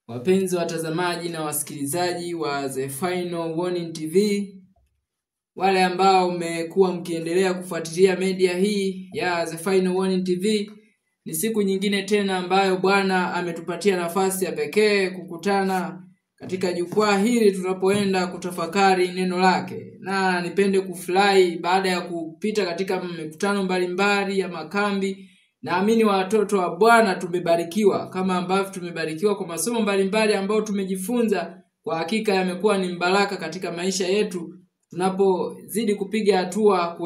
Wapenzi watazamaji na wasikilizaji wa The Final Warning TV, wale ambao mmekuwa mkiendelea kufuatilia media hii ya The Final Warning TV, ni siku nyingine tena ambayo Bwana ametupatia nafasi ya pekee kukutana katika jukwaa hili tunapoenda kutafakari neno lake. Na nipende kufurahi baada ya kupita katika mikutano mbalimbali ya makambi. Naamini watoto wa Bwana tumebarikiwa kama ambavyo tumebarikiwa kwa masomo mbalimbali ambayo tumejifunza. Kwa hakika yamekuwa ni mbaraka katika maisha yetu tunapozidi kupiga hatua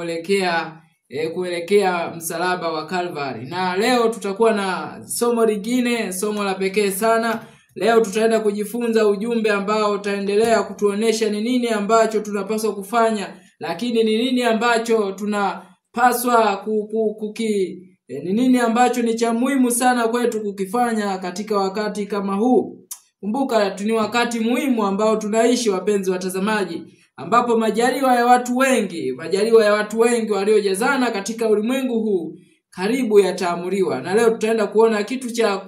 kuelekea msalaba wa Calvary. Na leo tutakuwa na somo lingine, somo la pekee sana. Leo tutaenda kujifunza ujumbe ambao utaendelea kutuonesha ni nini ambacho tunapaswa kufanya, lakini ni nini ambacho tunapaswa ni nini ambacho ni cha muhimu sana kwetu kukifanya katika wakati kama huu. Kumbuka ni wakati muhimu ambao tunaishi, wapenzi watazamaji, ambapo majaliwa ya watu wengi waliojazana katika ulimwengu huu karibu yataamuliwa. Na leo tutaenda kuona kitu cha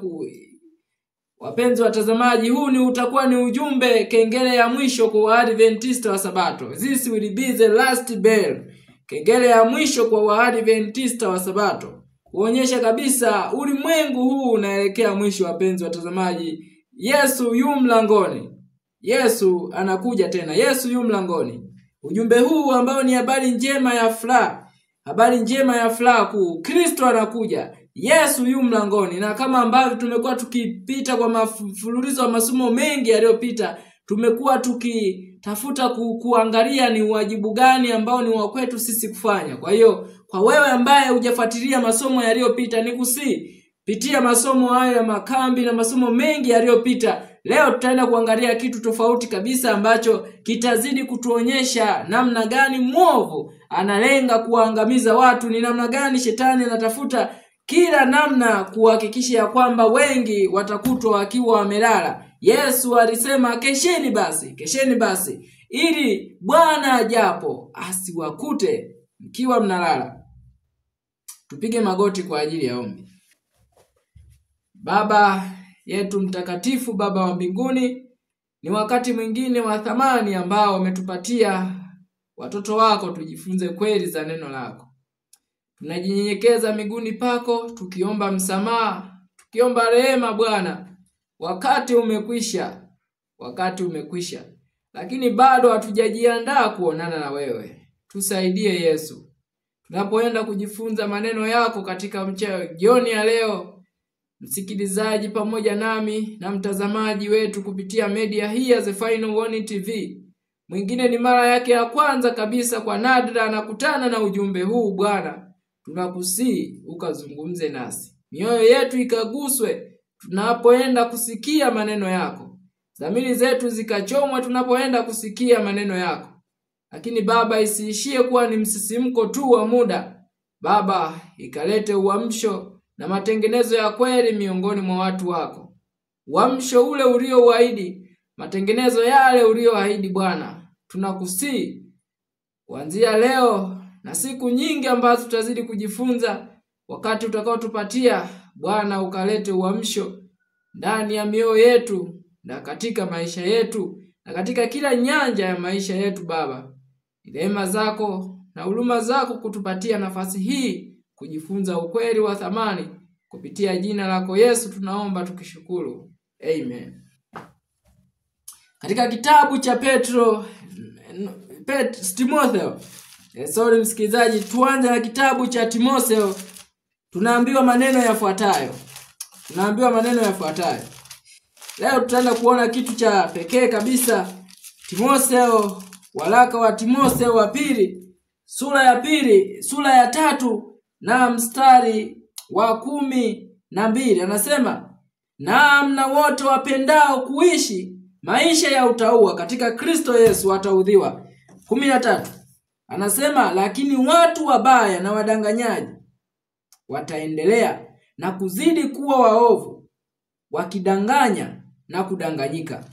wapenzi watazamaji, utakuwa ni ujumbe, kengele ya mwisho kwa Waadventista wa Sabato. This will be the last bell. Kengele ya mwisho kwa Waadventista wa Sabato. Kuonyesha kabisa ulimwengu huu unaelekea mwisho, wapenzi watazamaji. Yesu yu mlangoni. Yesu anakuja tena. Yesu yu mlangoni. Ujumbe huu ambao ni habari njema ya furaha. Habari njema ya furaha kuu. Kristo anakuja. Yesu yu mlangoni. Na kama ambavyo tumekuwa tukipita kwa mfululizo wa masomo mengi yaliyopita, tumekuwa tukitafuta kuangalia ni wajibu gani ambao ni wa kwetu sisi kufanya. Kwa hiyo kwa wewe ambaye hujafuatilia masomo yaliyopita, pitia masomo hayo ya makambi na masomo mengi yaliyopita. Leo tutaenda kuangalia kitu tofauti kabisa ambacho kitazidi kutuonyesha namna gani mwovu analenga kuangamiza watu, ni namna gani shetani anatafuta kila namna kuhakikisha ya kwamba wengi watakutwa wakiwa wamelala. Yesu alisema kesheni basi ili Bwana ajapo asiwakute mkiwa mnalala. Tupige magoti kwa ajili ya ombi. Baba yetu mtakatifu, Baba wa mbinguni, ni wakati mwingine wa thamani ambao umetupatia watoto wako tujifunze kweli za neno lako. Tunajinyenyekeza miguuni pako tukiomba msamaha, tukiomba rehema Bwana. Wakati umekwisha. Lakini bado hatujajiandaa kuonana na wewe. Tusaidie Yesu. Tunapoenda kujifunza maneno yako katika jioni ya leo, msikilizaji pamoja nami na mtazamaji wetu kupitia media hii ya The Final Warning TV, mwingine ni mara yake ya kwanza kabisa kwa nadra anakutana na ujumbe huu, Bwana, tunakusii ukazungumze nasi. Mioyo yetu ikaguswe tunapoenda kusikia maneno yako. Dhamiri zetu zikachomwa tunapoenda kusikia maneno yako. Lakini Baba, isiishie kuwa ni msisimko tu wa muda. Baba, ikalete uamsho na matengenezo ya kweli miongoni mwa watu wako. Uamsho ule ulioahidi, matengenezo yale ulioahidi Bwana. Tunakusii kuanzia leo na siku nyingi ambazo tutazidi kujifunza, wakati utakaotupatia Bwana, ukalete uamsho ndani ya mioyo yetu na katika maisha yetu na katika kila nyanja ya maisha yetu. Baba, neema zako na huruma zako kutupatia nafasi hii kujifunza ukweli wa thamani, kupitia jina lako Yesu tunaomba tukishukuru. Amen. Katika kitabu cha Timotheo, msikilizaji, tuanze na kitabu cha Timotheo. Tunaambiwa maneno yafuatayo. Leo tutaenda kuona kitu cha pekee kabisa. Timotheo, waraka wa Timotheo wa pili, sura ya 3 na mstari wa 12, anasema, na wote wapendao kuishi maisha ya utauwa katika Kristo Yesu wataudhiwa. 13 anasema, lakini watu wabaya na wadanganyaji wataendelea na kuzidi kuwa waovu, wakidanganya na kudanganyika.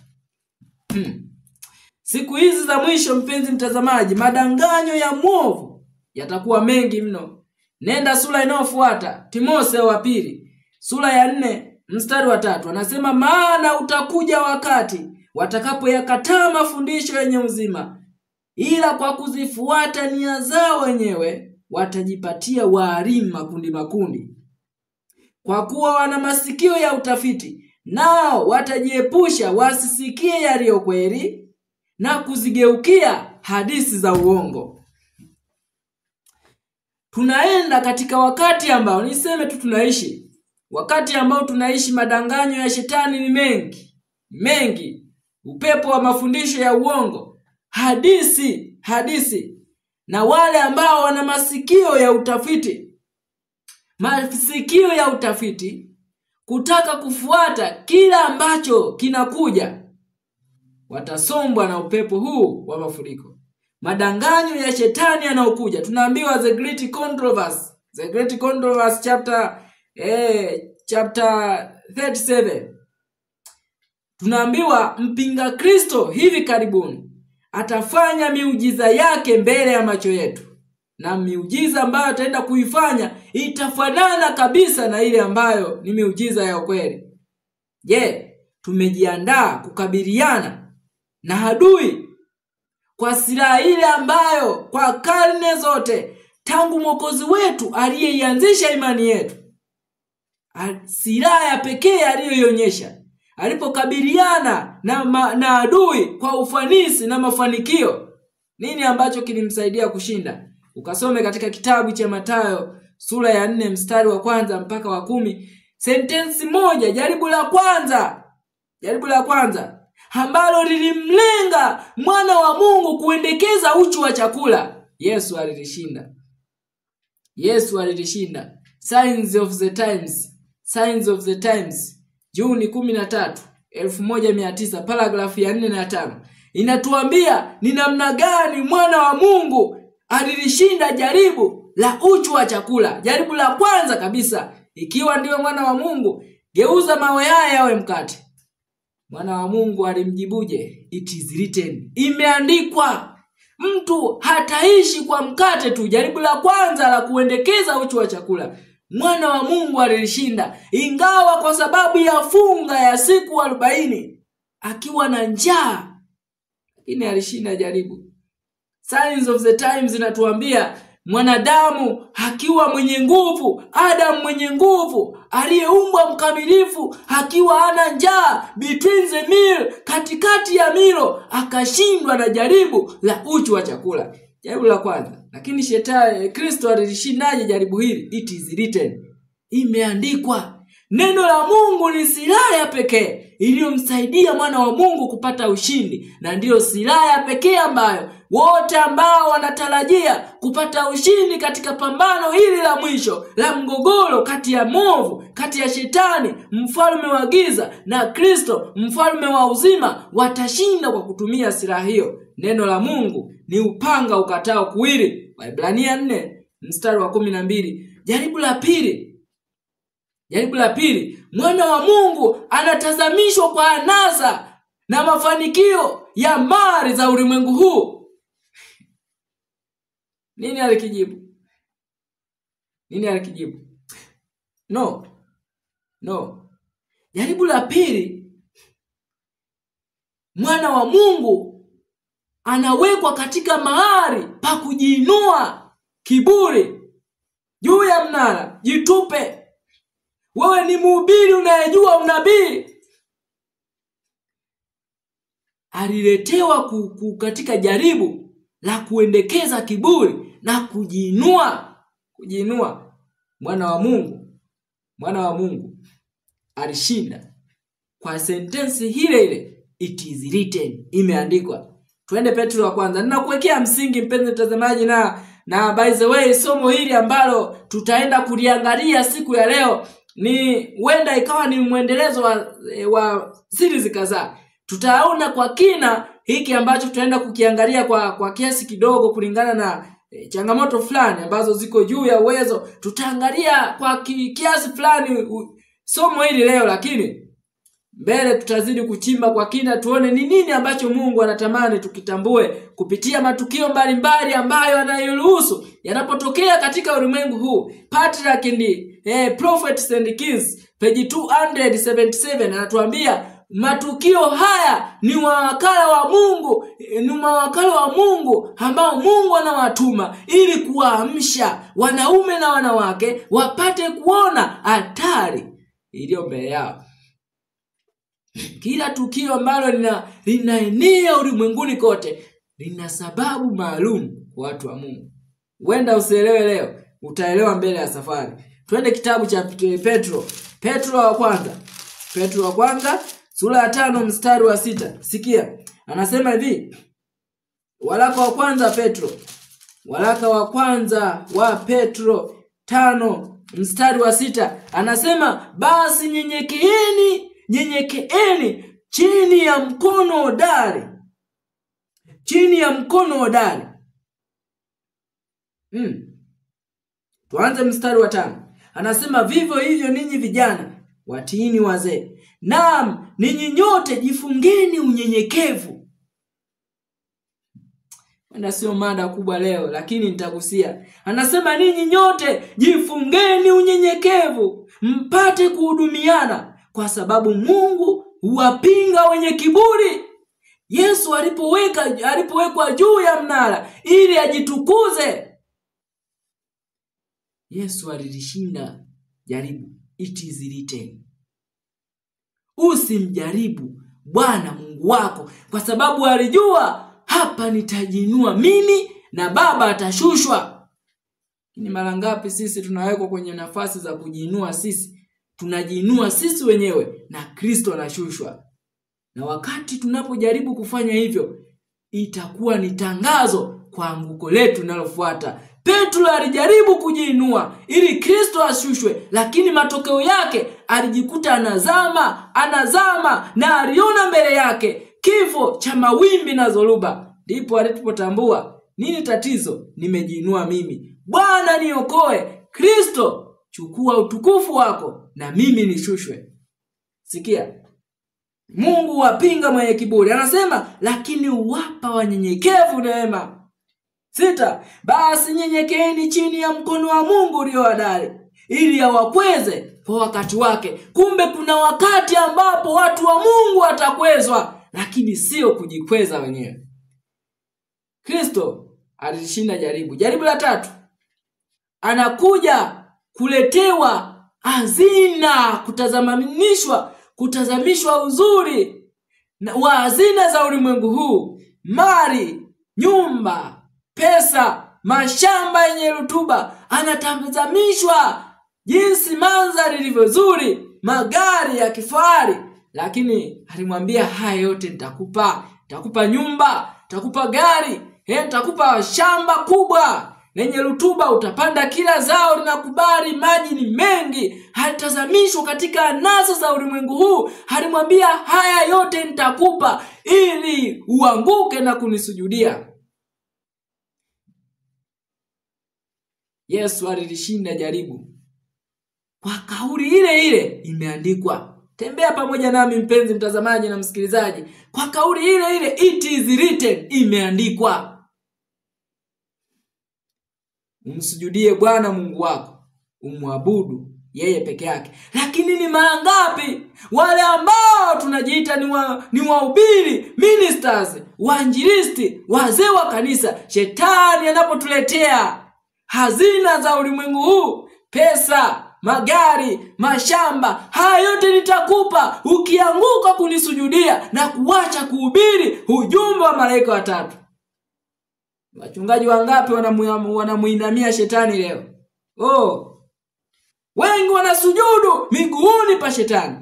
Siku hizi za mwisho, mpenzi mtazamaji, madanganyo ya mwovu yatakuwa mengi mno. Nenda sura inayofuata, Timotheo wa pili, sura ya 4 mstari wa 3 anasema, maana utakuja wakati watakapoyakataa mafundisho yenye uzima, ila kwa kuzifuata nia zao wenyewe watajipatia walimu makundi makundi. Kwa kuwa wana masikio ya utafiti, nao watajiepusha wasisikie yaliyo kweli na kuzigeukia hadithi za uongo. Tunaenda katika wakati ambao niseme tu tunaishi. Wakati ambao tunaishi, madanganyo ya shetani ni mengi. Upepo wa mafundisho ya uongo, hadithi. Na wale ambao wana masikio ya utafiti kutaka kufuata kila ambacho kinakuja, watasombwa na upepo huu wa mafuriko. Madanganyo ya shetani yanayokuja, tunaambiwa the great controversy chapter 37. Tunaambiwa mpinga Kristo hivi karibuni atafanya miujiza yake mbele ya macho yetu, na miujiza ambayo ataenda kuifanya itafanana kabisa na ile ambayo ni miujiza ya kweli. Je, tumejiandaa kukabiliana na adui kwa silaha ile ambayo kwa karne zote tangu Mwokozi wetu aliyeianzisha imani yetu, silaha ya pekee aliyoionyesha alipokabiliana na adui kwa ufanisi na mafanikio? Nini ambacho kilimsaidia kushinda? Ukasome katika kitabu cha Mathayo sura ya 4 mstari wa 1 mpaka wa 10, sentensi moja, jaribu la kwanza ambalo lilimlenga mwana wa Mungu kuendekeza uchu wa chakula. Yesu alilishinda. Signs of the Times, Juni 13, 1900, paragrafu ya 4 na 5. Inatuambia ni namna gani mwana wa Mungu alilishinda jaribu la uchu wa chakula. Jaribu la kwanza kabisa, ikiwa ndiyo mwana wa Mungu, geuza mawe haya yawe mkate. Mwana wa Mungu alimjibuje? It is written, imeandikwa. Mtu hataishi kwa mkate tu. Jaribu la kwanza la kuendekeza uchu wa chakula, mwana wa Mungu alilishinda, ingawa kwa sababu ya funga ya siku 40 akiwa na njaa, lakini alishinda jaribu. Signs of the Times inatuambia mwanadamu akiwa mwenye nguvu, Adam mwenye nguvu, aliyeumbwa mkamilifu, akiwa ana njaa, between the meal, katikati ya milo, akashindwa na jaribu la uchu wa chakula. Jaribu la kwanza. Lakini Kristo alilishindaje jaribu hili? It is written, imeandikwa. Neno la Mungu ni silaha ya pekee iliyomsaidia mwana wa Mungu kupata ushindi, na ndiyo silaha ya pekee ambayo wote ambao wanatarajia kupata ushindi katika pambano hili la mwisho la mgogoro kati ya movu, kati ya shetani mfalme wa giza na Kristo mfalme wa uzima, watashinda kwa kutumia silaha hiyo. Neno la Mungu ni upanga ukatao kuwili, Waebrania 4 mstari wa 12. Jaribu la pili, mwana wa Mungu anatazamishwa kwa anasa na mafanikio ya mali za ulimwengu huu. Nini alikijibu? No. Jaribu la pili, mwana wa Mungu anawekwa katika mahali pa kujiinua, kiburi, juu ya mnara, jitupe. Wewe ni mhubiri unayejua unabii. Aliletewa katika jaribu la kuendekeza kiburi na kujiinua. Mwana wa Mungu alishinda kwa sentensi ile, it is written, imeandikwa. Twende Petro wa kwanza. Ninakuwekea msingi mpenzi mtazamaji, na by the way somo hili ambalo tutaenda kuliangalia siku ya leo ni huenda ikawa ni mwendelezo wa series kadhaa. Tutaona kwa kina hiki ambacho tutaenda kukiangalia kwa kiasi kidogo kulingana na changamoto fulani ambazo ziko juu ya uwezo. Tutaangalia kwa kiasi fulani somo hili leo, lakini mbele tutazidi kuchimba kwa kina tuone ni nini ambacho Mungu anatamani tukitambue kupitia matukio mbalimbali ambayo anayoruhusu yanapotokea katika ulimwengu huu. Patriarch and Prophets and Kings page 277 anatuambia matukio haya ni mawakala wa Mungu ambao Mungu anawatuma ili kuwaamsha wanaume na wanawake wapate kuona hatari iliyo mbele yao. Kila tukio ambalo linaenea ulimwenguni kote lina sababu maalum kwa watu wa Mungu. Huenda usielewe leo, utaelewa mbele ya safari. Twende kitabu cha Petro wa kwanza sura ya 5 mstari wa 6. Sikia, anasema hivi. Waraka wa kwanza wa Petro 5 mstari wa 6 anasema, basi nyenyekeeni chini ya mkono hodari. Tuanze mstari wa 5. Anasema, vivyo hivyo ninyi vijana watiini wazee. Naam, ninyi nyote jifungeni unyenyekevu. Wenda sio mada kubwa leo, lakini nitagusia. Anasema ninyi nyote jifungeni unyenyekevu, mpate kuhudumiana, kwa sababu Mungu huwapinga wenye kiburi. Yesu alipowekwa juu ya mnara ili ajitukuze, Yesu alilishinda jaribu. It is written. Usimjaribu Bwana Mungu wako, kwa sababu alijua hapa nitajinua mimi na Baba atashushwa. Ni mara ngapi sisi tunawekwa kwenye nafasi za kujinua sisi? Tunajiinua sisi wenyewe na Kristo anashushwa. Na wakati tunapojaribu kufanya hivyo, itakuwa ni tangazo kwa anguko letu linalofuata. Petro alijaribu kujiinua ili Kristo ashushwe, lakini matokeo yake alijikuta anazama na aliona mbele yake kifo cha mawimbi na dhoruba. Ndipo alipotambua, nini tatizo? Nimejiinua mimi. Bwana niokoe. Kristo, chukua utukufu wako na mimi nishushwe. Sikia, Mungu wapinga mwenye kiburi. Anasema, lakini uwapa wanyenyekevu neema. 6. Basi nyenyekeeni chini ya mkono wa Mungu ulio hodari, ili awakweze kwa wakati wake. Kumbe kuna wakati ambapo watu wa Mungu watakwezwa, lakini sio kujikweza wenyewe. Kristo alishinda jaribu. Jaribu la 3. Anakuja kuletewa hazina, kutazamishwa uzuri wa hazina za ulimwengu huu, mali, nyumba, pesa, mashamba yenye rutuba. Anatazamishwa jinsi mandhari ilivyo nzuri, magari ya kifahari, lakini alimwambia haya yote nitakupa. Nitakupa nyumba, nitakupa gari, nitakupa shamba kubwa lenye rutuba, utapanda kila zao linakubali, maji ni mengi. Alitazamishwa katika anasa za ulimwengu huu. Alimwambia haya yote nitakupa ili uanguke na kunisujudia. Yesu alilishinda jaribu kwa kauli ile ile imeandikwa. Tembea pamoja nami mpenzi mtazamaji na msikilizaji. Kwa kauli ile ile, it is written, imeandikwa. Umsujudie Bwana Mungu wako, umwabudu yeye peke yake. Lakini ni mara ngapi wale ambao tunajiita ni wahubiri, ministers, wainjilisti, wazee wa kanisa, shetani anapotuletea hazina za ulimwengu huu, pesa, magari, mashamba, haya yote nitakupa ukianguka kunisujudia na kuacha kuhubiri ujumbe wa malaika watatu. Wachungaji wangapi wanamuinamia shetani leo? Wengi wanasujudu miguuni pa shetani.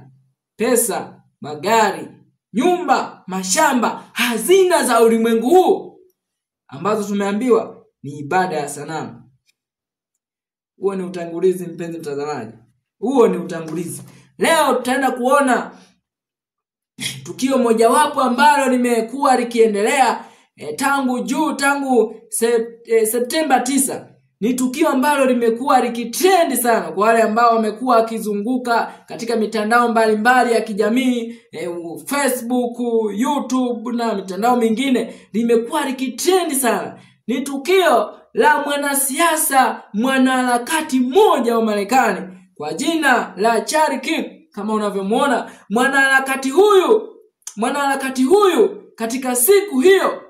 Pesa, magari, nyumba, mashamba, hazina za ulimwengu huu ambazo tumeambiwa ni ibada ya sanamu. Huo ni utangulizi mpenzi mtazamaji. Huo ni utangulizi. Leo tutaenda kuona tukio mojawapo ambalo limekuwa likiendelea tangu Septemba 9. ni tukio ambalo limekuwa likitrend sana kwa wale ambao wamekuwa wakizunguka katika mitandao mbalimbali ya kijamii, Facebook, YouTube na mitandao mingine. Limekuwa likitrend sana. Ni tukio la mwanasiasa, mwanaharakati mmoja wa Marekani kwa jina la Charlie Kirk. Kama unavyomuona mwanaharakati huyu katika siku hiyo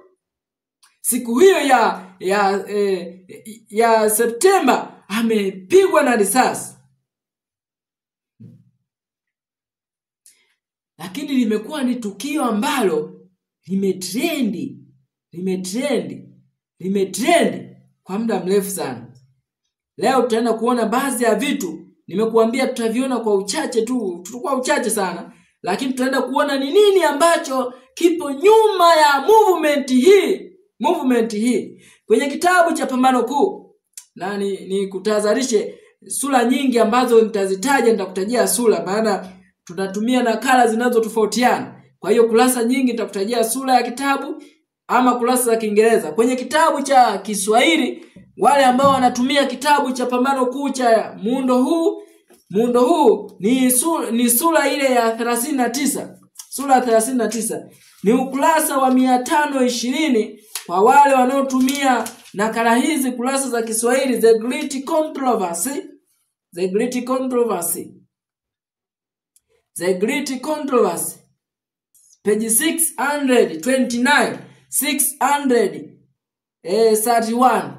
ya Septemba amepigwa na risasi. Lakini limekuwa ni tukio ambalo limetrend kwa muda mrefu sana. Leo tutaenda kuona baadhi ya vitu. Nimekuambia tutaviona kwa uchache tu, tutakuwa uchache sana, lakini tutaenda kuona ni nini ambacho kipo nyuma ya movement hii. Kwenye kitabu cha Pambano Kuu, na ni kutahadharishe sura nyingi ambazo nitazitaja, nitakutajia sura maana tunatumia nakala zinazotofautiana. Kwa hiyo kurasa nyingi nitakutajia sura ya kitabu ama kurasa za Kiingereza. Kwenye kitabu cha Kiswahili, wale ambao wanatumia kitabu cha Pambano Kuu cha muundo huu ni sura ile ya 39. Sura ya 39 ni ukurasa wa 520 kwa wale wanaotumia nakala hizi kurasa za Kiswahili. The Great Controversy page 629 631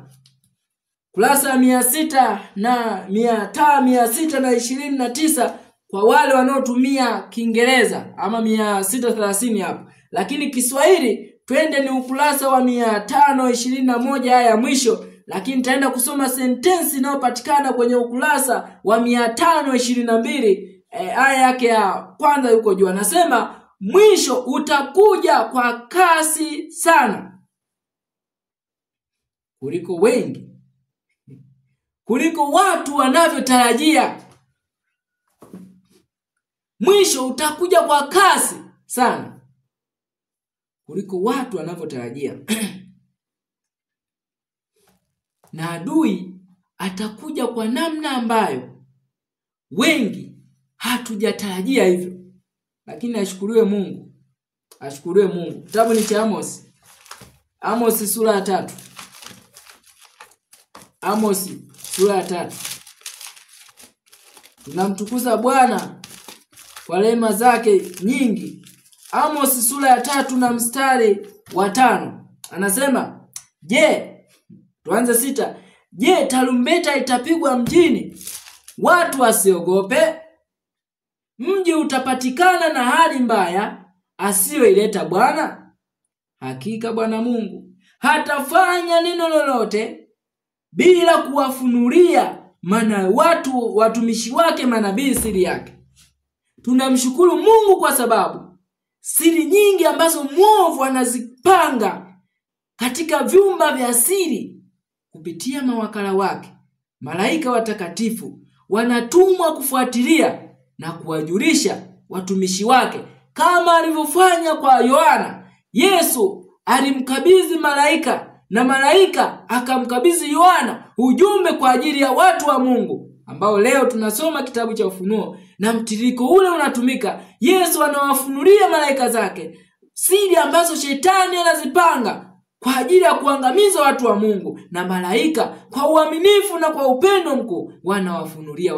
kurasa 629 kwa wale wanaotumia Kiingereza ama 630 hapo. Lakini Kiswahili twende ni ukurasa wa 521 aya ya mwisho, lakini nitaenda kusoma sentensi inayopatikana kwenye ukurasa wa 522 aya yake ya kwanza yuko juu. Anasema mwisho utakuja kwa kasi sana kuliko watu wanavyotarajia. Mwisho utakuja kwa kasi sana kuliko watu wanavyotarajia. Na adui atakuja kwa namna ambayo wengi hatujatarajia hivyo. Lakini ashukuriwe Mungu. Kitabu ni cha Amos sura ya 3. Amos sura ya 3. Tunamtukuza Bwana kwa rehema zake nyingi. Amos sura ya 3 na mstari wa 5. Anasema, tuanze 6. Je, tarumbeta itapigwa mjini, watu wasiogope? Mji utapatikana na hali mbaya asiyoileta Bwana? Hakika Bwana Mungu hatafanya neno lolote bila kuwafunulia watumishi wake manabii siri yake. Tunamshukuru Mungu kwa sababu siri nyingi ambazo mwovu anazipanga katika vyumba vya siri kupitia mawakala wake, malaika watakatifu wanatumwa kufuatilia na kuwajulisha watumishi wake, kama alivyofanya kwa Yohana. Yesu alimkabidhi malaika na malaika akamkabidhi Yohana ujumbe kwa ajili ya watu wa Mungu, ambao leo tunasoma kitabu cha Ufunuo na mtiririko ule unatumika. Yesu anawafunulia malaika zake siri ambazo shetani anazipanga kwa ajili ya kuangamiza watu wa Mungu, na malaika kwa uaminifu na kwa upendo mkuu wanawafunulia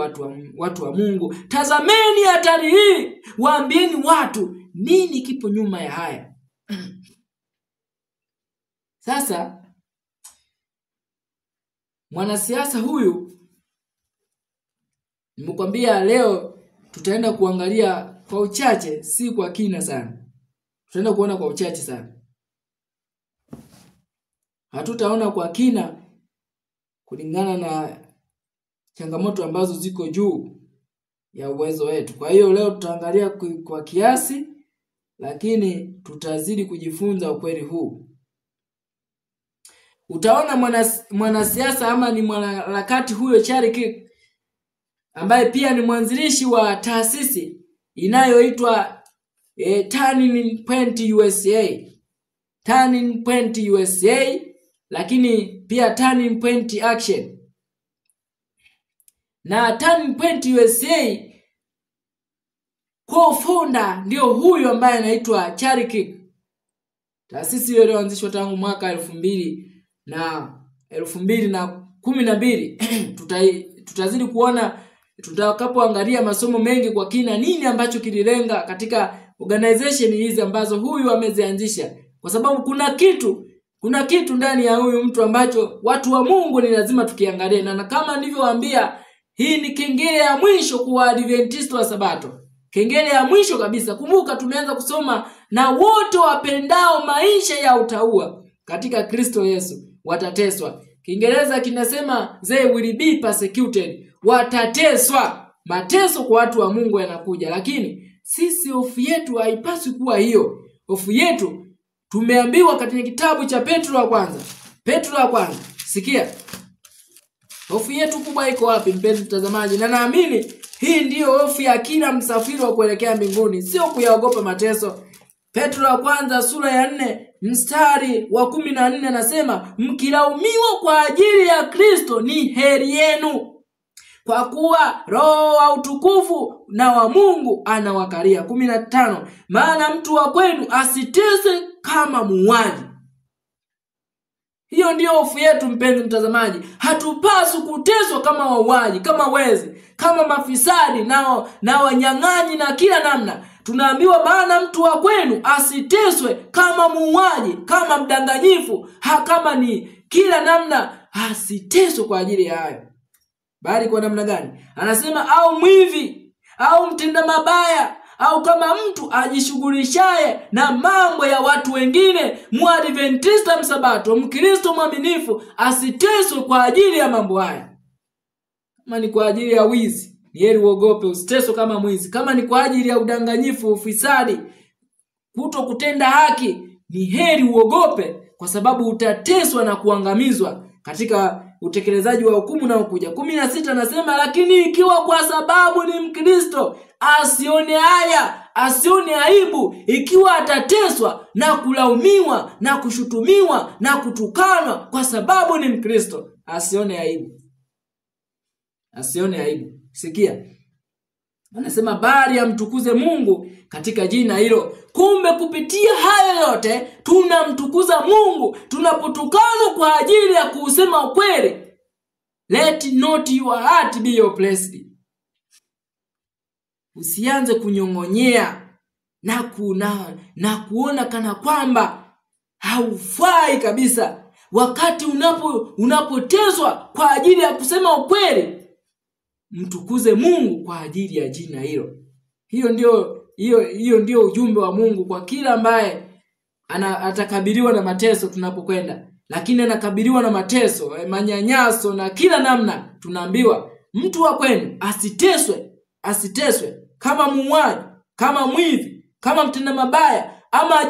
watu wa Mungu. Tazameni hatari hii, waambieni watu nini kipo nyuma ya haya. Sasa mwanasiasa huyu, nimekwambia leo tutaenda kuangalia kwa uchache, si kwa kina sana. Tutaenda kuona kwa uchache sana. Hatutaona kwa kina kulingana na changamoto ambazo ziko juu ya uwezo wetu. Kwa hiyo leo tutaangalia kwa kiasi, lakini tutazidi kujifunza ukweli huu. Utaona mwanasiasa ama ni mwanaharakati huyo Charlie Kirk, ambaye pia ni mwanzilishi wa taasisi inayoitwa Turning Point USA, lakini pia Turning Point Action. Na Turning Point USA co-founder ndio huyu ambaye anaitwa Charlie Kirk. Taasisi hiyo ilianzishwa tangu mwaka 2012. Tutazidi kuona tutakapoangalia masomo mengi kwa kina nini ambacho kililenga katika organization hizi ambazo huyu amezianzisha, kwa sababu kuna kitu ndani ya huyu mtu ambacho watu wa Mungu ni lazima tukiangalie. Na kama nilivyowaambia, hii ni kengele ya mwisho kwa Adventista wa Sabato, kengele ya mwisho kabisa. Kumbuka tumeanza kusoma na wote wapendao maisha ya utauwa katika Kristo Yesu watateswa. Kiingereza kinasema they will be persecuted, watateswa. Mateso kwa watu wa Mungu yanakuja, lakini sisi hofu yetu haipaswi kuwa hiyo. Hofu yetu tumeambiwa katika kitabu cha Petro wa kwanza. Sikia, hofu yetu kubwa iko wapi mpenzi mtazamaji? Na naamini hii ndiyo hofu ya kila msafiri wa kuelekea mbinguni, sio kuyaogopa mateso. Petro wa kwanza sura ya 4 mstari wa 14 anasema, mkilaumiwa kwa ajili ya Kristo ni heri yenu, kwa kuwa Roho wa utukufu na wa Mungu anawakalia. 15, maana mtu wa kwenu asiteswe kama muuaji. Hiyo ndio hofu yetu mpenzi mtazamaji. Hatupaswi kuteswa kama wauaji, kama wezi, kama mafisadi na wanyang'anyi na kila namna. Tunaambiwa maana mtu wa kwenu asiteswe kama muuaji, kama mdanganyifu, kama ni kila namna, asiteswe kwa ajili ya hayo. Bali kwa namna gani? Anasema au mwivi, au mtenda mabaya, au kama mtu ajishughulishaye na mambo ya watu wengine. Mwadventista msabato, Mkristo mwaminifu asiteswe kwa ajili ya mambo haya. Kama ni kwa ajili ya wizi, ni heri uogope, usiteswe kama mwizi. Kama ni kwa ajili ya udanganyifu, ufisadi, kuto kutenda haki, ni heri uogope, kwa sababu utateswa na kuangamizwa katika utekelezaji wa hukumu na ukuja. 16 anasema, lakini ikiwa kwa sababu ni Mkristo, asione haya, asione aibu ikiwa atateswa na kulaumiwa na kushutumiwa na kutukanwa kwa sababu ni Mkristo. Asione aibu. Asione aibu. Sikia, anasema bali amtukuze Mungu katika jina hilo. Kumbe kupitia haya yote tunamtukuza Mungu tunapotukanwa kwa ajili ya kusema ukweli. Let not your heart be oppressed. Usianze kunyong'onyea na kuona kana kwamba haufai kabisa wakati unapoteswa kwa ajili ya kusema ukweli. Mtukuze Mungu kwa ajili ya jina hilo. Hiyo ndio ujumbe wa Mungu kwa kila ambaye atakabiliwa na mateso tunapokwenda. Lakini anakabiliwa na mateso, manyanyaso na kila namna. Tunaambiwa mtu wa kwenu asiteswe kama muuaji, kama mwizi, kama mtenda mabaya, ama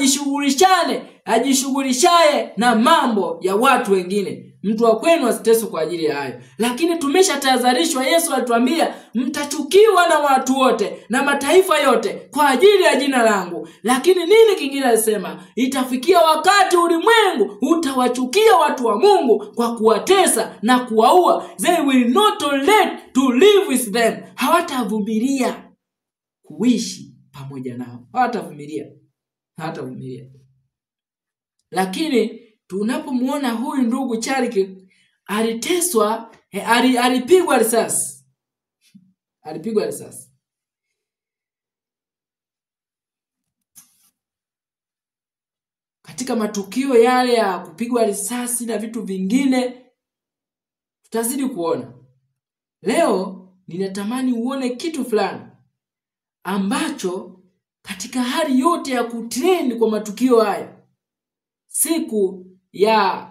ajishughulishaye na mambo ya watu wengine. Mtu wa kwenu asiteswe kwa ajili ya hayo. Lakini tumeshatahadharishwa. Yesu alituambia mtachukiwa na watu wote na mataifa yote kwa ajili ya jina langu. Lakini nini kingine alisema? Itafikia wakati ulimwengu utawachukia watu wa Mungu kwa kuwatesa na kuwaua. They will not tolerate to live with them. Hawatavumilia kuishi pamoja nao. Hawatavumilia. Lakini tunapomuona huyu ndugu Charlie aliteswa, alipigwa risasi. Katika matukio yale ya kupigwa risasi na vitu vingine tutazidi kuona. Leo ninatamani uone kitu fulani ambacho katika hali yote ya kutrend kwa matukio haya, siku ya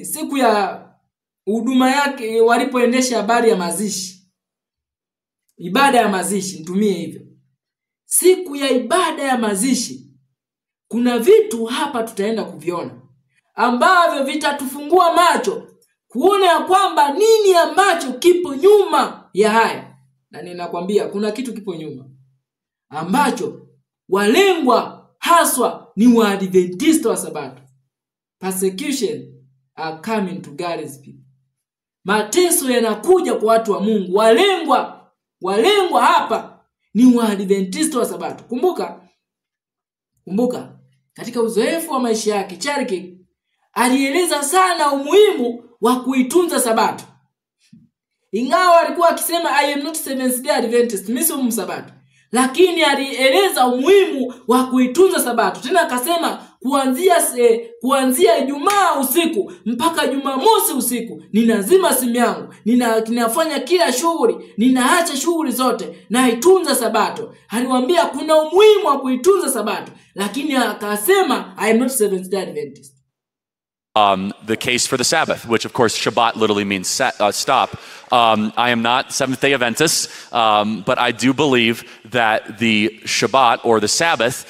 siku ya huduma yake walipoendesha habari ya mazishi, ibada ya mazishi, nitumie hivyo, siku ya ibada ya mazishi, kuna vitu hapa tutaenda kuviona ambavyo vitatufungua macho kuona ya kwamba nini ambacho kipo nyuma ya haya. Na ninakwambia kuna kitu kipo nyuma ambacho walengwa haswa ni Waadventista wa Sabato. Persecution are coming to God's people. mateso yanakuja kwa watu wa Mungu. Walengwa hapa ni Waadventista wa Sabato. Kumbuka katika uzoefu wa maisha yake Charlie Kirk alieleza sana umuhimu wa kuitunza Sabato. Ingawa alikuwa akisema I am not Seventh-day Adventist, mimi si Msabato, lakini alieleza umuhimu wa kuitunza Sabato. Tena akasema kuanzia Ijumaa usiku mpaka Jumamosi usiku ninazima simu yangu, ninafanya kila shughuli, ninaacha shughuli zote, naitunza Sabato. Aliwaambia kuna umuhimu wa kuitunza Sabato, lakini akasema I am not Seventh-day Adventist. The case for the Sabbath, which of course Shabbat literally means stop. I am not Seventh-day Adventist, but I do believe that the Shabbat or the Sabbath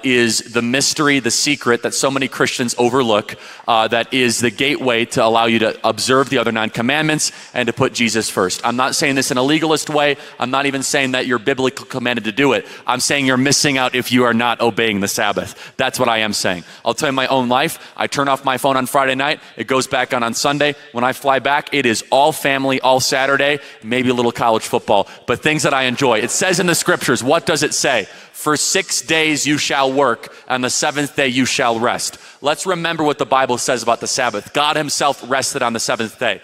is the mystery, the secret that so many Christians overlook, that is the gateway to allow you to observe the other 9 commandments and to put Jesus first. I'm not saying this in a legalist way. I'm not even saying that you're biblically commanded to do it. I'm saying you're missing out if you are not obeying the Sabbath. That's what I am saying. I'll tell you my own life. I turn off my phone on Friday night. It goes back on Sunday. When I fly back, it is all family, all Saturday, maybe a little college football, but things that I enjoy. It says in the scriptures, what does it say? For 6 days you shall work, and the 7th day you shall rest. Let's remember what the Bible says about the Sabbath. God himself rested on the 7th day.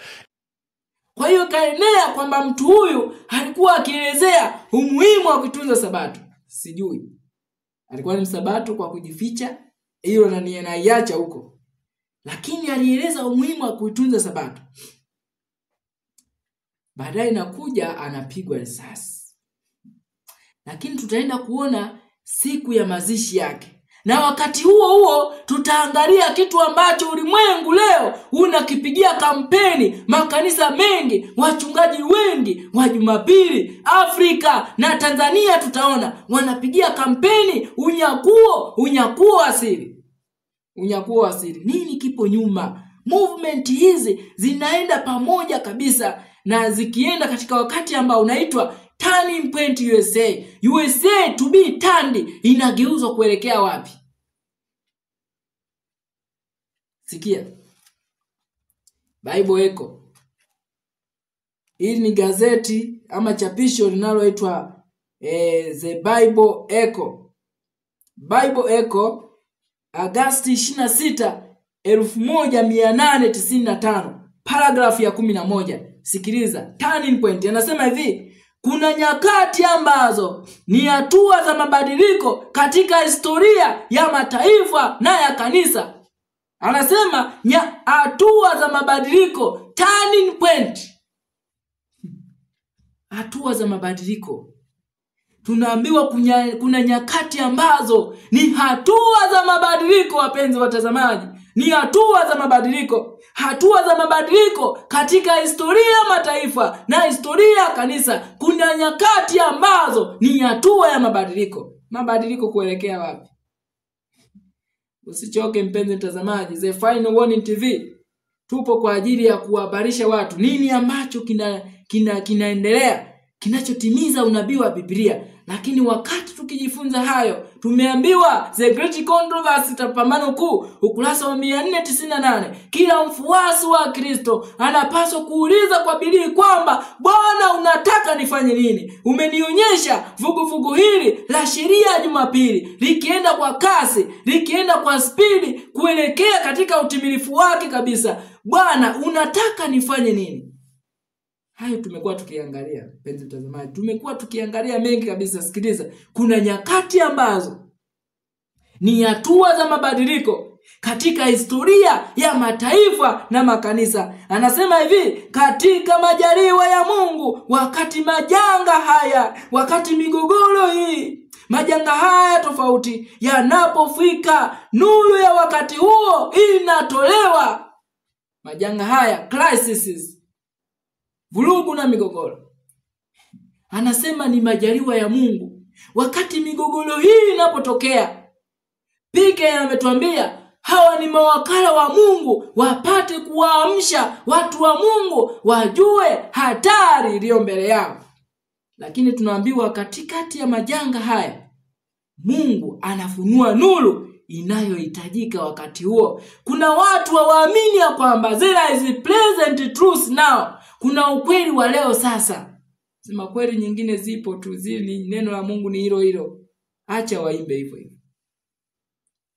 Kwa hiyo kaenea kwamba mtu huyu alikuwa akielezea umuhimu wa kutunza Sabato. Sijui alikuwa ni Msabato kwa kujificha, hiyo naiacha huko. Lakini alieleza umuhimu wa kuitunza Sabato. Baadaye nakuja anapigwa risasi. Lakini tutaenda kuona siku ya mazishi yake. Na wakati huo tutaangalia kitu ambacho ulimwengu leo unakipigia kampeni. Makanisa mengi, wachungaji wengi wa Jumapili, Afrika na Tanzania tutaona wanapigia kampeni unyakuo asili. Unyakuo asili. Nini kipo nyuma? Movement hizi zinaenda pamoja kabisa, na zikienda katika wakati ambao unaitwa turning point USA. USA to be turned inageuzwa kuelekea wapi? Sikia. Bible Echo. Hili ni gazeti ama chapisho linaloitwa The Bible Echo. Bible Echo, Agosti 26, 1895, paragraph ya 11. Sikiliza, turning point. Anasema hivi: kuna nyakati ambazo ni hatua za mabadiliko katika historia ya mataifa na ya kanisa. Anasema hatua za mabadiliko, turning point. Hatua za mabadiliko. Tunaambiwa kuna nyakati ambazo ni hatua za mabadiliko, wapenzi watazamaji. Ni hatua za mabadiliko. Hatua za mabadiliko katika historia ya mataifa na historia ya kanisa. Kuna nyakati ambazo ni hatua ya mabadiliko. Mabadiliko kuelekea wapi? Usichoke mpenzi mtazamaji. The Final Warning TV tupo kwa ajili ya kuhabarisha watu nini ambacho kinaendelea, kinachotimiza unabii wa Biblia. Lakini wakati tukijifunza hayo, tumeambiwa The Great Controversy, pambano kuu, ukurasa wa 498, kila mfuasi wa Kristo anapaswa kuuliza kwa bidii kwamba Bwana, unataka nifanye nini? Umenionyesha vuguvugu hili la sheria ya Jumapili likienda kwa kasi, likienda kwa spidi kuelekea katika utimilifu wake kabisa. Bwana, unataka nifanye nini? Hayo tumekuwa tukiangalia, penzi mtazamaji. Tumekuwa tukiangalia mengi kabisa. Sikiliza, kuna nyakati ambazo ni hatua za mabadiliko katika historia ya mataifa na makanisa. Anasema hivi: katika majaliwa ya Mungu, wakati majanga haya, wakati migogoro hii, majanga haya tofauti yanapofika, nuru ya wakati huo inatolewa. Majanga haya, crises, vurugu na migogoro. Anasema ni majaliwa ya Mungu. Wakati migogoro hii inapotokea, Pike ametuambia hawa ni mawakala wa Mungu, wapate kuwaamsha watu wa Mungu wajue hatari iliyo mbele yao. Lakini tunaambiwa katikati ya majanga haya, Mungu anafunua nuru inayohitajika wakati huo. Kuna watu hawaamini ya kwamba there is present truth now. Kuna ukweli wa leo sasa. Sema kweli nyingine zipo tu, zili neno la Mungu ni hilo hilo. Acha waimbe hivyo hivyo.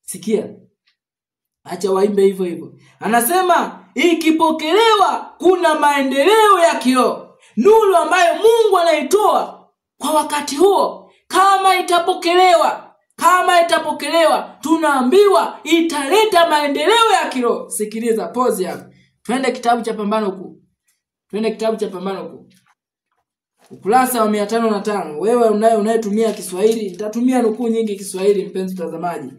Sikia. Acha waimbe hivyo hivyo. Anasema ikipokelewa kuna maendeleo ya kiroho. Nuru ambayo Mungu anaitoa kwa wakati huo, kama itapokelewa, tunaambiwa italeta maendeleo ya kiroho. Sikiliza, pause hapo. Twende kitabu cha Pambano Kuu. Ukurasa wa 505. Wewe unayetumia Kiswahili, nitatumia nukuu nyingi Kiswahili mpenzi mtazamaji.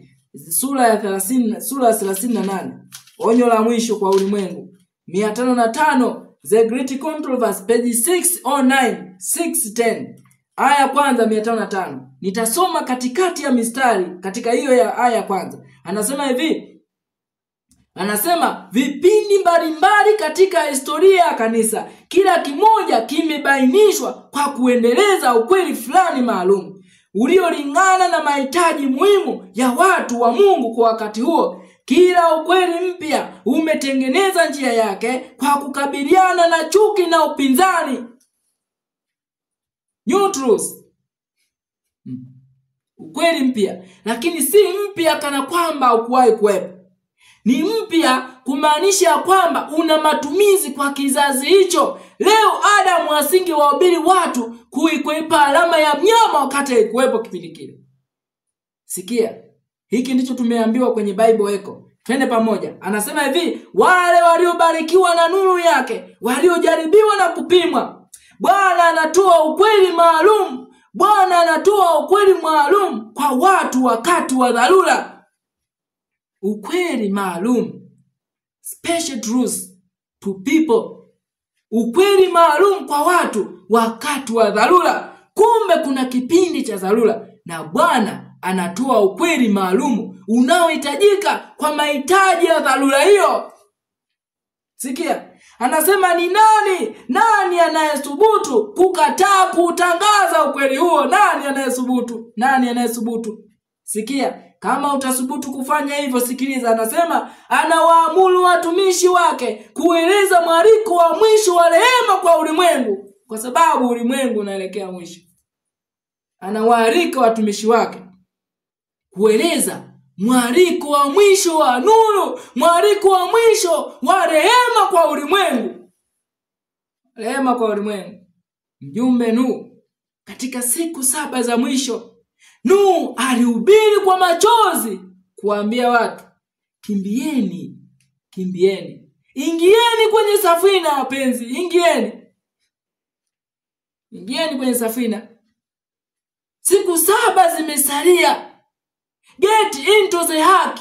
Sura ya 38. Onyo la mwisho kwa ulimwengu. 505, The Great Controversy, page 609, 610. Aya kwanza 505. Nitasoma katikati ya mistari katika hiyo ya aya kwanza. Anasema hivi. Anasema vipindi mbalimbali katika historia ya kanisa, kila kimoja kimebainishwa kwa kuendeleza ukweli fulani maalum uliolingana na mahitaji muhimu ya watu wa Mungu kwa wakati huo. Kila ukweli mpya umetengeneza njia yake kwa kukabiliana na chuki na upinzani. New truth. Ukweli mpya, lakini si mpya kana kwamba haukuwahi kuwepo. Ni mpya kumaanisha kwamba una matumizi kwa kizazi hicho. Leo Adamu asingewahubiri watu kuikwepa alama ya mnyama wakati haikuwepo kipindi kile. Sikia, hiki ndicho tumeambiwa kwenye Bible Echo. Twende pamoja. Anasema hivi, wale waliobarikiwa na nuru yake, waliojaribiwa na kupimwa. Bwana anatoa ukweli maalum kwa watu wakati wa dharura. Ukweli maalum, special truth to people. Ukweli maalum kwa watu wakati wa dharura. Kumbe kuna kipindi cha dharura na Bwana anatoa ukweli maalum unaohitajika kwa mahitaji ya dharura hiyo. Sikia, anasema ni nani anayesubutu kukataa kutangaza ukweli huo? Nani anayesubutu? Sikia, kama utasubutu kufanya hivyo, sikiliza, anasema anawaamuru watumishi wake kueleza mwaliko wa mwisho wa rehema kwa ulimwengu, kwa sababu ulimwengu unaelekea mwisho. Anawaalika watumishi wake kueleza mwaliko wa mwisho wa nuru, mwaliko wa mwisho wa rehema kwa ulimwengu. Rehema kwa ulimwengu. Mjumbe Nuhu katika siku 7 za mwisho, Nuhu alihubiri kwa machozi kuambia watu, kimbieni. Ingieni kwenye safina wapenzi, ingieni kwenye safina. Siku 7 zimesalia. Get into the ark.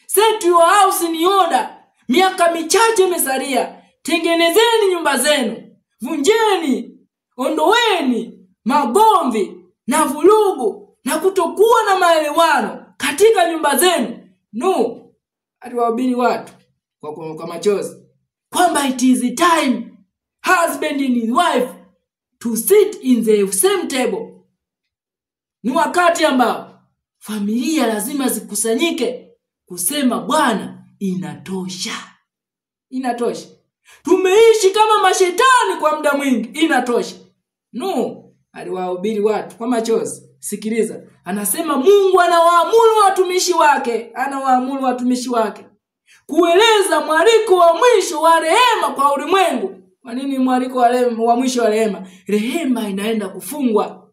Set your house in order. Miaka michache imesalia. Tengenezeni nyumba zenu. Vunjeni, ondoeni magomvi na vurugu na kutokuwa na maelewano katika nyumba zenu. Nuhu aliwahubiri watu kwa machozi kwamba it is time husband and his wife to sit in the same table. Ni wakati ambao familia lazima zikusanyike kusema Bwana, inatosha. Tumeishi kama mashetani kwa muda mwingi, inatosha. Nuhu aliwahubiri watu kwa machozi. Sikiliza, anasema Mungu anawaamuru watumishi wake kueleza mwaliko wa mwisho wa rehema kwa ulimwengu. Kwa nini mwaliko wa mwisho wa rehema? Rehema inaenda kufungwa.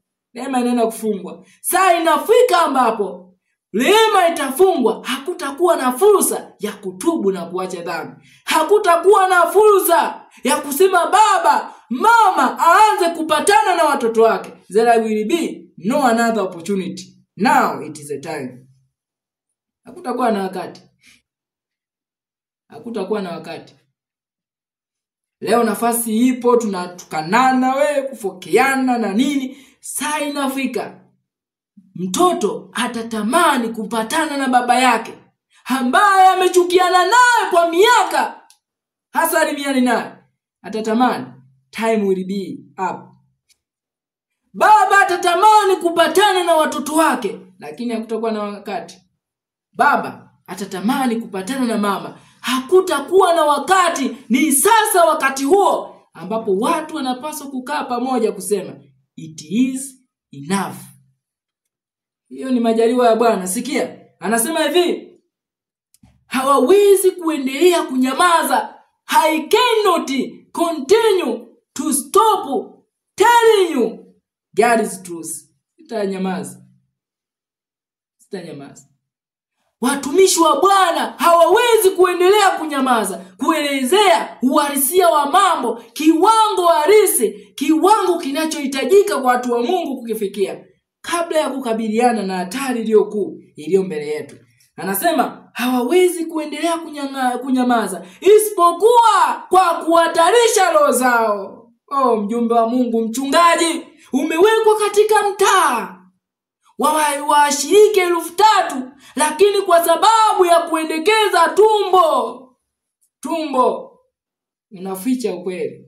Saa inafika ambapo rehema itafungwa. Hakutakuwa na fursa ya kutubu na kuacha dhambi. Hakutakuwa na fursa ya kusema baba, mama aanze kupatana na watoto wake. There will be no another opportunity. Now it is a time. Hakutakuwa na wakati. Leo nafasi ipo, tunatukanana kufokeana na nini. Saa inafika mtoto atatamani kupatana na baba yake ambaye amechukiana naye kwa miaka, hasa alimiani naye. Atatamani, time will be up. Baba atatamani kupatana na watoto wake, lakini hakutakuwa na wakati. baba atatamani kupatana na mama, hakutakuwa na wakati. Ni sasa wakati huo ambapo watu wanapaswa kukaa pamoja kusema it is enough. Hiyo ni majaliwa ya Bwana. Sikia, anasema hivi, hawawezi kuendelea kunyamaza. I cannot continue to stop telling you God's truth. Sitanyamaza. Watumishi wa Bwana hawawezi kuendelea kunyamaza, kuelezea uhalisia wa mambo, kiwango halisi, kiwango kinachohitajika kwa watu wa Mungu kukifikia kabla ya kukabiliana na hatari iliyokuu iliyo mbele yetu. Anasema hawawezi kuendelea kunyamaza isipokuwa kwa kuhatarisha roho zao. Mjumbe wa Mungu, mchungaji, umewekwa katika mtaa washiriki 3,000, lakini kwa sababu ya kuendekeza tumbo unaficha ukweli.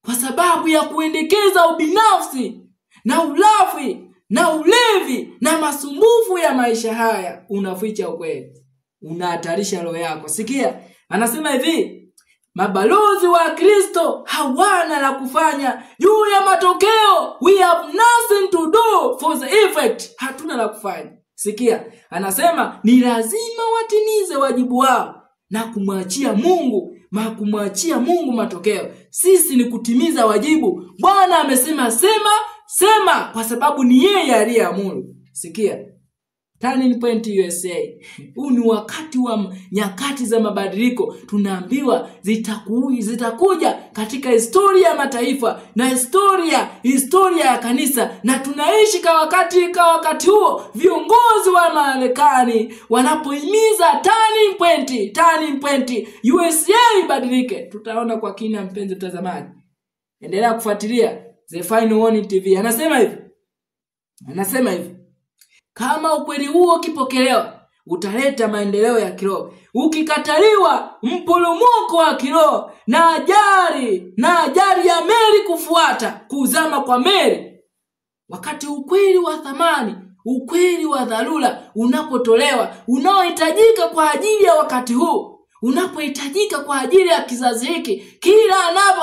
Kwa sababu ya kuendekeza ubinafsi na ulafi na ulevi na masumbufu ya maisha haya, unaficha ukweli, unahatarisha roho yako. Sikia, anasema hivi, mabalozi wa Kristo hawana la kufanya juu ya matokeo. We have nothing to do for the effect. Hatuna la kufanya. Sikia, anasema ni lazima watimize wajibu wao na kumwachia Mungu matokeo. Sisi ni kutimiza wajibu. Bwana amesema sema kwa sababu ni yeye aliyeamuru. Sikia, Turning Point USA. Huu ni wakati wa nyakati za mabadiliko. Tunaambiwa zitakuja katika historia ya mataifa na historia ya kanisa, na tunaishi kwa wakati huo viongozi wa Marekani wanapohimiza Turning Point USA ibadilike. Tutaona kwa kina, mpenzi mtazamaji. Endelea kufuatilia The Final Warning TV. Anasema hivi, kama ukweli huo ukipokelewa, utaleta maendeleo ya kiroho. Ukikataliwa, mpolomoko wa kiroho na ajali ya meli kufuata, kuzama kwa meli. Wakati ukweli wa thamani, ukweli wa dharura unapotolewa, unaohitajika kwa ajili ya wakati huu, unapohitajika kwa ajili ya kizazi hiki, kila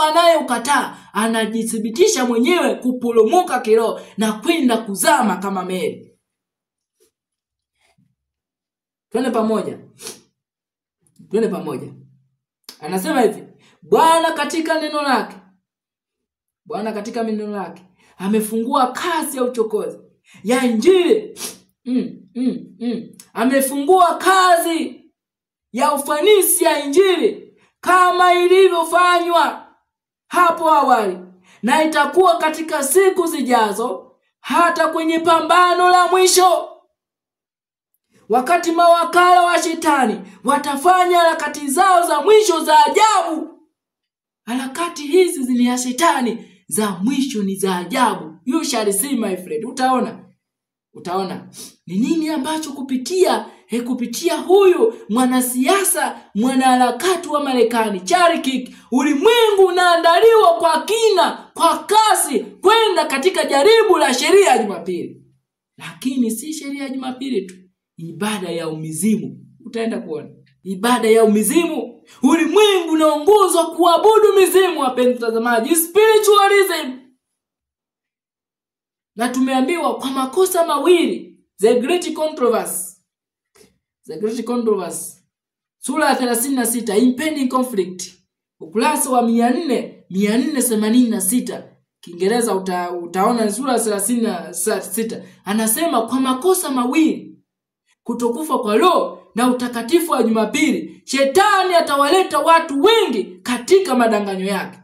anayeukataa anajithibitisha mwenyewe kupolomoka kiroho na kwenda kuzama kama meli. Twende pamoja. Anasema hivi, Bwana katika neno lake amefungua kazi ya uchokozi ya Injili. Amefungua kazi ya ufanisi ya Injili kama ilivyofanywa hapo awali, na itakuwa katika siku zijazo, hata kwenye pambano la mwisho, wakati mawakala wa shetani watafanya harakati zao za mwisho za ajabu. Harakati hizi zile ya shetani za mwisho ni za ajabu. You shall see, my friend. Utaona ni nini ambacho kupitia huyu mwanasiasa, mwanaharakati wa Marekani, Charlie Kirk, ulimwengu unaandaliwa kwa kina, kwa kasi kwenda katika jaribu la sheria ya Jumapili. Lakini si sheria ya Jumapili tu, ibada ya umizimu. Utaenda kuona ibada ya umizimu. Ulimwengu unaongozwa kuabudu mizimu, wapenzi watazamaji, spiritualism. Na tumeambiwa kwa makosa mawili, the great controversy, sura ya 36, impending conflict, ukurasa wa 486. Kiingereza utaona sura ya 36. Anasema kwa makosa mawili, kutokufa kwa roho na utakatifu wa Jumapili, shetani atawaleta watu wengi katika madanganyo yake.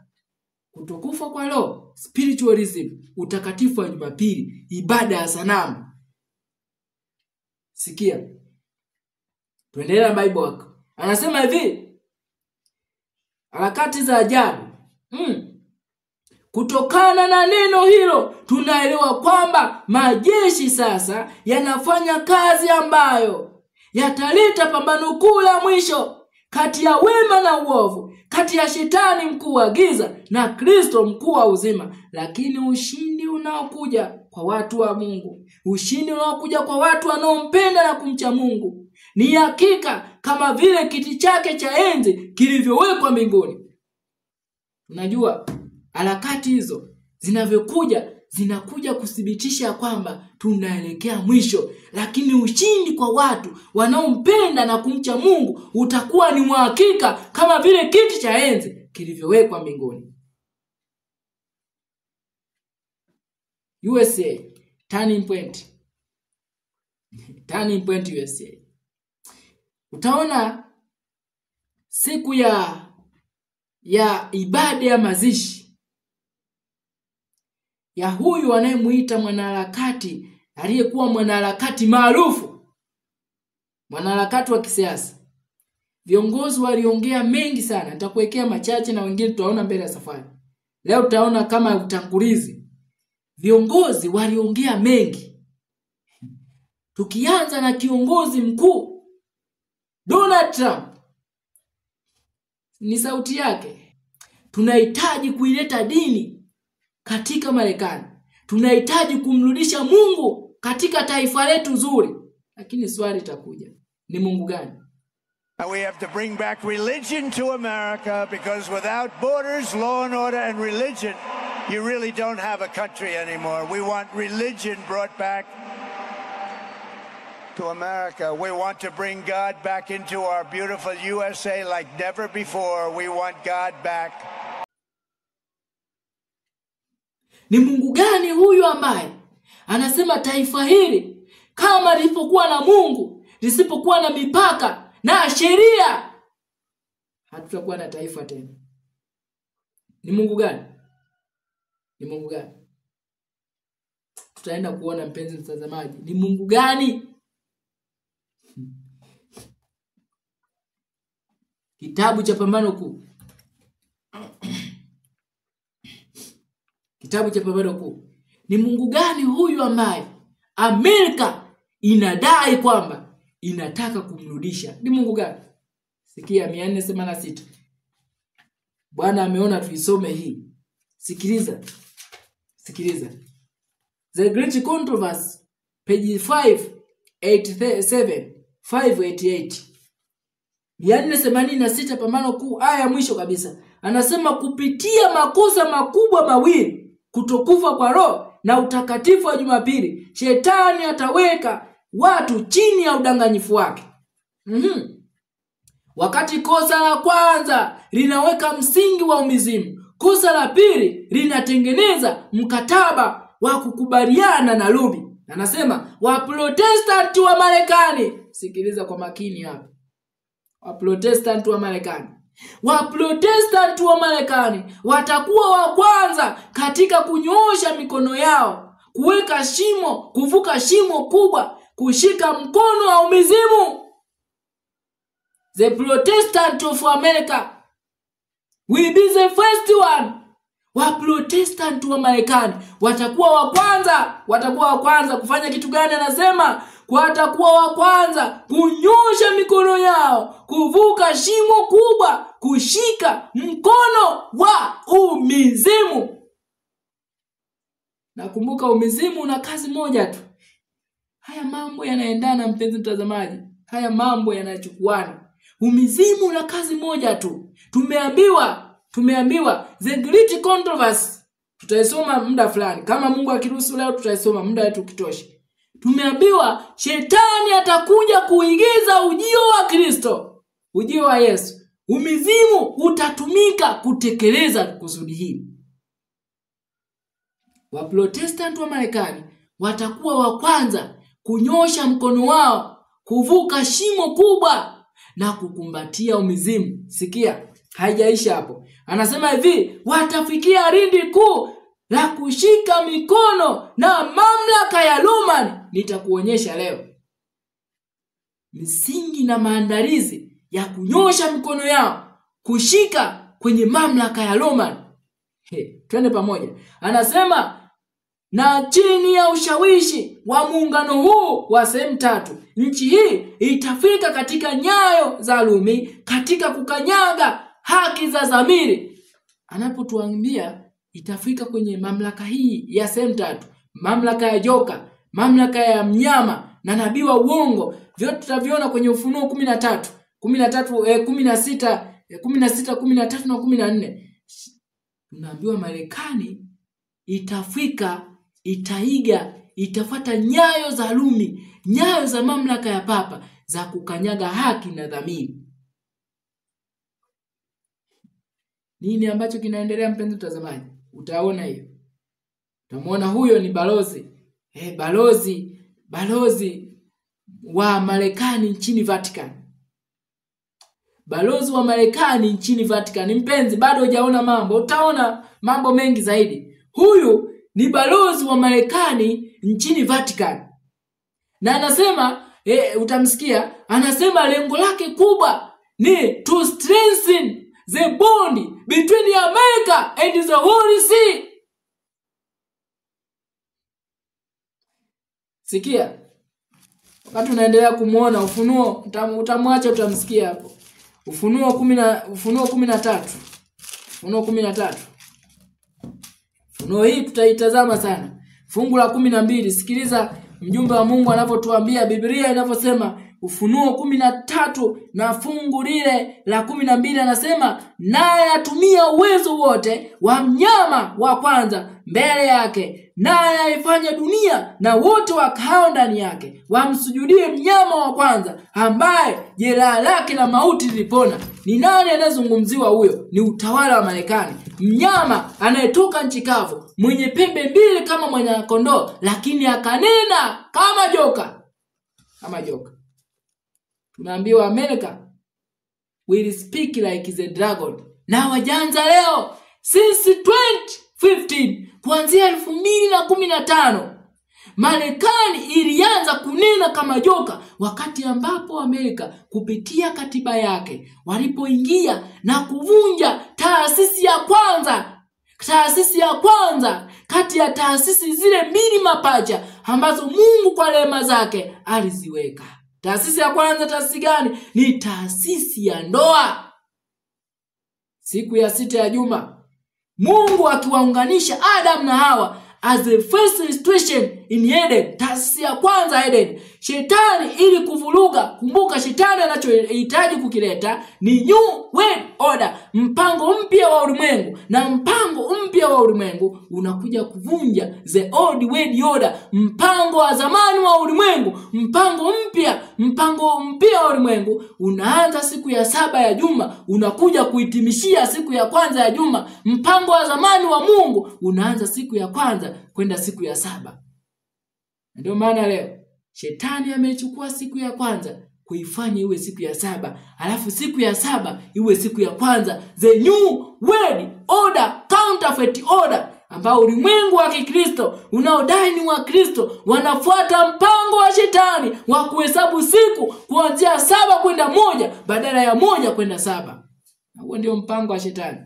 Kutokufa kwa roho, spiritualism, utakatifu wa Jumapili, ibada ya sanamu. Sikia, tuendelea na Bible wako. Anasema hivi, harakati za ajabu. Kutokana na neno hilo tunaelewa kwamba majeshi sasa yanafanya kazi ambayo yataleta pambano kuu la mwisho kati ya wema na uovu, kati ya shetani mkuu wa giza na Kristo mkuu wa uzima. Lakini ushindi unaokuja kwa watu wa Mungu, ushindi unaokuja kwa watu wanaompenda na kumcha Mungu, ni hakika kama vile kiti chake cha enzi kilivyowekwa mbinguni. Unajua, harakati hizo zinakuja kuthibitisha kwamba tunaelekea mwisho, lakini ushindi kwa watu wanaompenda na kumcha Mungu utakuwa ni uhakika kama vile kiti cha enzi kilivyowekwa mbinguni. USA turning point. Turning point USA. Utaona siku ya ibada ya mazishi ya huyu anayemuita mwanaharakati, aliyekuwa mwanaharakati maarufu, mwanaharakati wa kisiasa. Viongozi waliongea mengi sana. Nitakuwekea machache na wengine tutaona mbele ya safari. Leo tutaona kama utangulizi. Viongozi waliongea mengi. Tukianza na kiongozi mkuu Donald Trump. Ni sauti yake. Tunahitaji kuileta dini katika Marekani. Tunahitaji kumrudisha Mungu katika taifa letu zuri. Lakini swali litakuja, ni Mungu gani? We have to bring back religion to America, because without borders, law and order, and religion, you really don't have a country anymore. We want religion brought back to America. We want to bring God back into our beautiful USA like never before. We want God back. Ni Mungu gani huyu ambaye anasema taifa hili kama lisipokuwa na Mungu, lisipokuwa na mipaka na sheria, hatutakuwa na taifa tena? Ni Mungu gani? Ni Mungu gani? Tutaenda kuona, mpenzi mtazamaji, ni Mungu gani? Kitabu cha Pambano Kuu. Kitabu cha Pambano Kuu. Ni Mungu gani huyu ambaye Amerika inadai kwamba inataka kumrudisha? Ni Mungu gani? Sikia 486. Bwana ameona tuisome hii. Sikiliza. The Great Controversy, page 587, 588. 486 Pambano Kuu, aya ya mwisho kabisa. Anasema kupitia makosa makubwa mawili, kutokufa kwa roho na utakatifu wa Jumapili, shetani ataweka watu chini ya udanganyifu wake. Wakati kosa la kwanza linaweka msingi wa umizimu, kosa la pili linatengeneza mkataba wa kukubaliana na Rubi. Anasema Waprotestanti wa Marekani, sikiliza kwa makini hapa. Waprotestanti wa Marekani watakuwa wa kwanza katika kunyoosha mikono yao, kuvuka shimo kubwa, kushika mkono wa umizimu. The Protestant of America will be the first one. Waprotestanti wa Marekani watakuwa wa kwanza kufanya kitu gani? Anasema watakuwa wa kwanza kunyosha mikono yao, kuvuka shimo kubwa, kushika mkono wa umizimu. Nakumbuka umizimu una kazi moja tu. Haya mambo yanaendana, mpenzi mtazamaji. Haya mambo yanachukuana. Umizimu una kazi moja tu. Tumeambiwa The Great Controversy. Tutaisoma muda fulani. Kama Mungu akiruhusu leo tutaisoma, muda wetu ukitosha. Tumeambiwa shetani atakuja kuigiza ujio wa Kristo, ujio wa Yesu. Umizimu utatumika kutekeleza kusudi hili. Waprotestanti wa Marekani watakuwa wa kwanza kunyosha mkono wao, kuvuka shimo kubwa na kukumbatia umizimu. Sikia, haijaisha hapo. Anasema hivi, watafikia rindi kuu la kushika mikono na mamlaka ya Roma. Nitakuonyesha leo misingi na maandalizi ya kunyosha mikono yao, kushika kwenye mamlaka ya Roma. Twende pamoja. Anasema na chini ya ushawishi wa muungano huu wa sehemu tatu, nchi hii itafika katika nyayo za Rumi katika kukanyaga haki za dhamiri. Anapotuambia itafika kwenye mamlaka hii ya sehemu tatu, mamlaka ya joka, mamlaka ya mnyama na nabii wa uongo, vyote tutaviona kwenye Ufunuo 13, 16, 13 na 14. Tunaambiwa Marekani itafika, itaiga, itafuata nyayo za Rumi, nyayo za mamlaka ya papa za kukanyaga haki na dhamiri. Nini ambacho kinaendelea mpenzi mtazamaji? Utaona hiyo. Utamwona huyo ni balozi. Balozi wa Marekani nchini Vatican. Balozi wa Marekani nchini Vatican. Mpenzi, bado hujaona mambo, utaona mambo mengi zaidi. Huyu ni balozi wa Marekani nchini Vatican. Na anasema, utamsikia, anasema lengo lake kubwa ni to strengthen the bond between America and the Holy See. Sikia. Wakati unaendelea kumuona Ufunuo, utamwacha utamsikia hapo. Ufunuo 13. Ufunuo hii tutaitazama sana. Fungu la 12, sikiliza mjumbe wa Mungu anavyotuambia, Biblia inavyosema. Ufunuo 13 na fungu lile la 12 anasema, naye atumia uwezo wote wa mnyama wa kwanza mbele yake, naye aifanya dunia na wote wakao ndani yake wamsujudie mnyama wa kwanza, ambaye jeraha lake la mauti lilipona. Ni nani anazungumziwa huyo? Ni utawala wa Marekani. Mnyama anayetoka nchi kavu, mwenye pembe mbili kama mwana kondoo, lakini akanena kama joka. Kama joka. Tunaambiwa America will speak like the dragon. Na wajanza leo since 2015, kuanzia 2015, Marekani ilianza kunena kama joka, wakati ambapo Amerika kupitia katiba yake walipoingia na kuvunja taasisi ya kwanza kati ya taasisi zile mbili mapacha ambazo Mungu kwa rehema zake aliziweka. Taasisi ya kwanza, taasisi gani? Ni taasisi ya ndoa. Siku ya 6 ya juma, Mungu akiwaunganisha Adam na Hawa as the first restoration in Eden. Taasisi ya kwanza Eden. Shetani ili kuvuruga, kumbuka shetani anachohitaji kukileta ni new world order, mpango mpya wa ulimwengu. Na mpango mpya wa ulimwengu unakuja kuvunja the old world order, mpango wa zamani wa ulimwengu. Mpango mpya wa ulimwengu unaanza siku ya 7 ya juma, unakuja kuhitimishia siku ya kwanza ya juma. Mpango wa zamani wa Mungu unaanza siku ya kwanza kwenda siku ya 7. Ndio maana leo shetani amechukua siku ya kwanza kuifanya iwe siku ya 7, alafu siku ya 7 iwe siku ya kwanza, the new world order, counterfeit order, ambao ulimwengu wa Kikristo unaodai ni wa Kristo wanafuata mpango wa shetani wa kuhesabu siku kuanzia 7 kwenda 1 badala ya 1 kwenda 7. Huo ndio mpango wa shetani.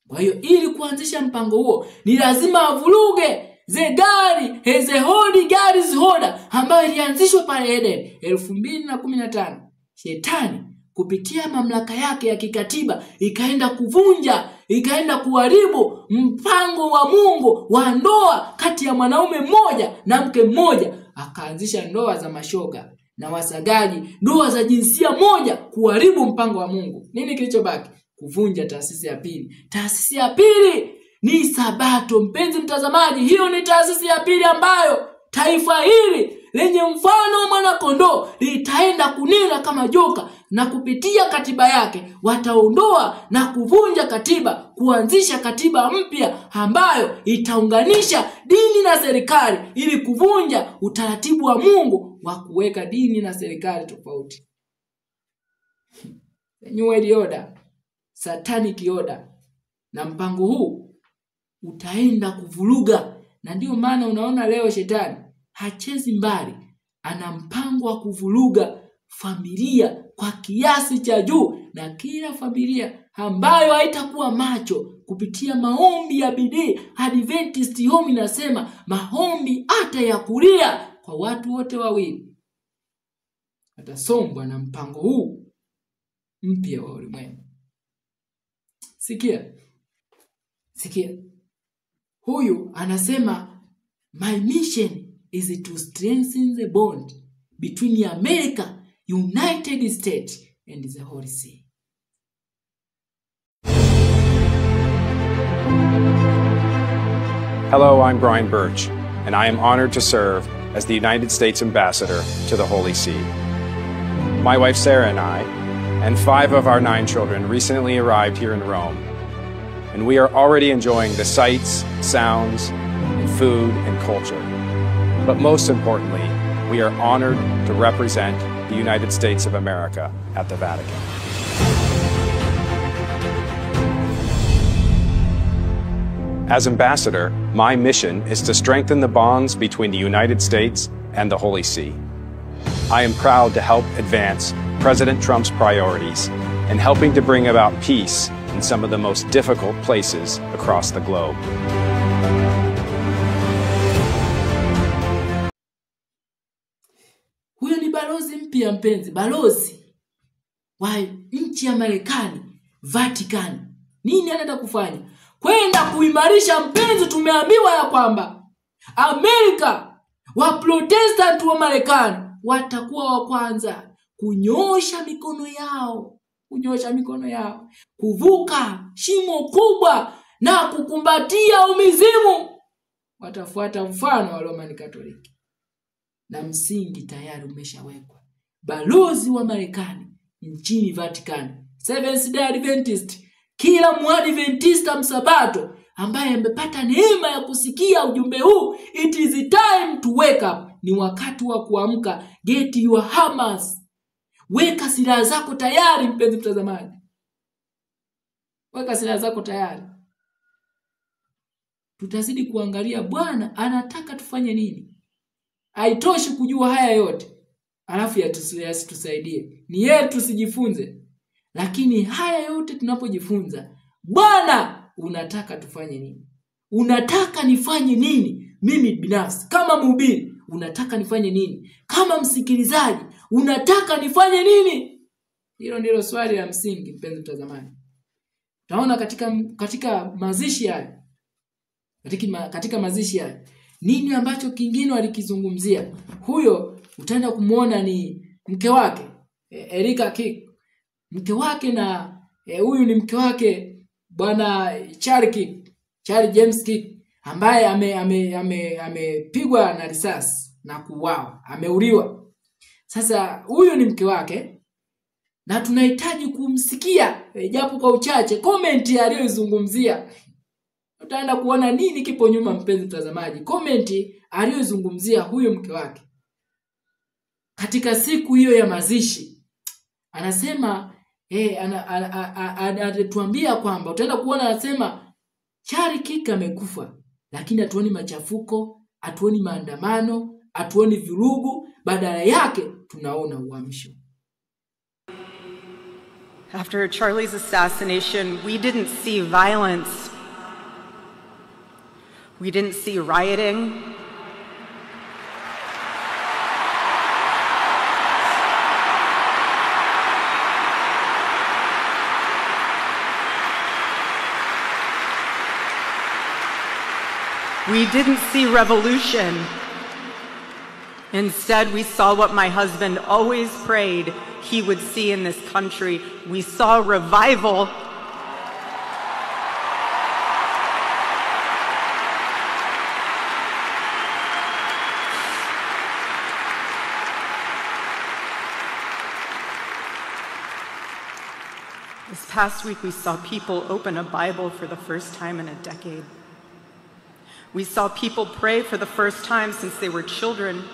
Kwa hiyo ili kuanzisha mpango huo ni lazima avuruge the holy God's order ambayo ilianzishwa pale Eden 2015. Shetani kupitia mamlaka yake ya kikatiba ikaenda kuvunja, ikaenda kuharibu mpango wa Mungu wa ndoa kati ya mwanaume mmoja na mke mmoja. Akaanzisha ndoa za mashoga na wasagaji, ndoa za jinsia moja, kuharibu mpango wa Mungu. Nini kilichobaki? Kuvunja taasisi ya pili. Taasisi ya pili ni Sabato. Mpenzi mtazamaji, hiyo ni taasisi ya pili ambayo taifa hili lenye mfano wa mwana kondoo litaenda kunena kama joka, na kupitia katiba yake wataondoa na kuvunja katiba, kuanzisha katiba mpya ambayo itaunganisha dini na serikali ili kuvunja utaratibu wa Mungu wa kuweka dini na serikali tofauti. New World Order, Satanic Order. Na mpango huu utaenda kuvuruga. Na ndio maana unaona leo shetani hachezi mbali, ana mpango wa kuvuruga familia kwa kiasi cha juu, na kila familia ambayo haitakuwa macho kupitia maombi ya bidii. Adventist Home inasema maombi hata ya kulia kwa watu wote wawili atasombwa na mpango huu mpya wa ulimwengu. Sikia. Huyu anasema My mission is to strengthen the bond between America, United States, and the Holy See. Hello, I'm Brian Birch, and I am honored to serve as the United States Ambassador to the Holy See. My wife Sarah and I, and 5 of our 9 children recently arrived here in Rome, and we are already enjoying the sights, sounds, and food and culture. But most importantly, we are honored to represent the United States of America at the Vatican. As ambassador, my mission is to strengthen the bonds between the United States and the Holy See. I am proud to help advance President Trump's priorities in helping to bring about peace in some of the most difficult places across the globe. Huyo ni balozi mpya mpenzi, balozi wa nchi ya Marekani, Vatican. Nini anaenda kufanya? Kwenda kuimarisha mpenzi. Tumeambiwa ya kwamba Amerika, wa Protestant wa Marekani watakuwa wa kwanza kunyosha mikono yao, kuvuka shimo kubwa na kukumbatia umizimu. Watafuata mfano wa Roman Katoliki, na msingi tayari umeshawekwa. Balozi wa Marekani nchini Vatican, Seventh-day Adventist, kila Mwadventista msabato ambaye amepata neema ya kusikia ujumbe huu, it is time to wake up. Ni wakati wa kuamka. Get your hammers. Weka silaha zako tayari mpenzi mtazamaji. Weka silaha zako tayari. Tutazidi kuangalia Bwana anataka tufanye nini. Haitoshi kujua haya yote alafu yasitusaidie. Ni yetu tusijifunze. Lakini haya yote tunapojifunza, Bwana unataka tufanye nini? Unataka nifanye nini? Mimi binafsi kama mhubiri unataka nifanye nini? Kama msikilizaji unataka nifanye nini? Hilo ndilo swali la msingi mpenzi mtazamaji. Taona katika mazishi haya. Katika mazishi haya nini ambacho kingine walikizungumzia? Huyo utaenda kumuona ni mke wake, Erika Kick. Mke wake na huyu ni mke wake bwana Charlie James Kick, ambaye amepigwa na risasi na kuuawa, ameuliwa. Sasa huyu ni mke wake na tunahitaji kumsikia japo kwa uchache comment aliyozungumzia. Utaenda kuona nini kipo nyuma mpenzi mtazamaji. Comment aliyozungumzia huyo mke wake katika siku hiyo ya mazishi. Anasema anatuambia kwamba utaenda kuona, anasema Charlie Kick amekufa, lakini hatuoni machafuko, hatuoni maandamano, hatuoni vurugu, badala yake tunaona uamsho. After Charlie's assassination, we didn't see violence. We didn't see rioting. We didn't see revolution. Instead, we saw what my husband always prayed he would see in this country. We saw revival. This past week, we saw people open a Bible for the first time in a decade. We saw people pray for the first time since they were children.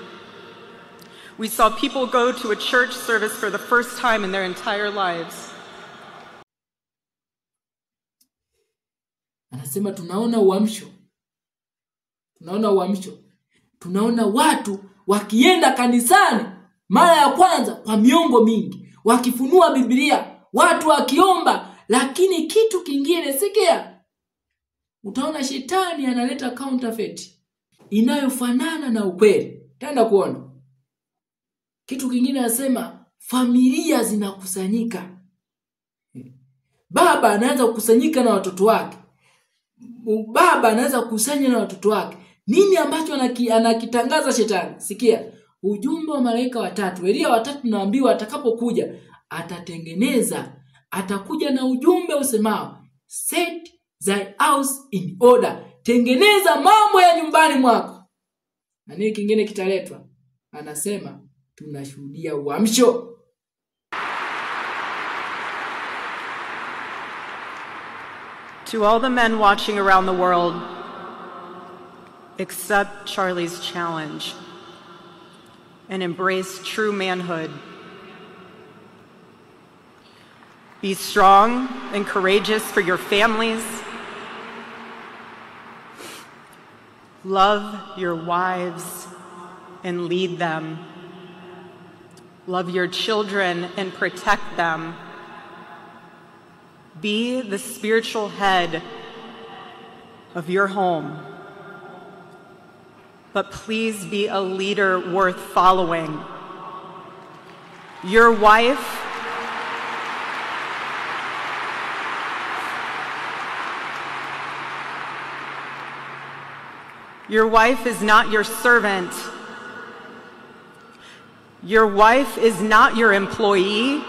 We saw people go to a church service for the first time in their entire lives. Anasema tunaona uamsho. Tunaona watu wakienda kanisani mara ya kwanza kwa miongo mingi, wakifunua Biblia, watu wakiomba. Lakini kitu kingine, sikia, utaona shetani analeta counterfeit inayofanana na ukweli. Tenda kuona. Kitu kingine anasema familia zinakusanyika. Baba anaanza kukusanyika na watoto wake. Baba anaanza kukusanya na watoto wake. Nini ambacho anakitangaza shetani? Sikia, ujumbe wa malaika watatu. Elia watatu tunaambiwa atakapokuja atakuja na ujumbe usemao, set thy house in order. Tengeneza mambo ya nyumbani mwako. Na nini kingine kitaletwa? Anasema tunashuhudia uamsho. To all the men watching around the world, accept Charlie's challenge and embrace true manhood. Be strong and courageous for your families. Love your wives and lead them. Love your children and protect them. Be the spiritual head of your home. But please be a leader worth following. Your wife is not your servant. Your wife is not your employee.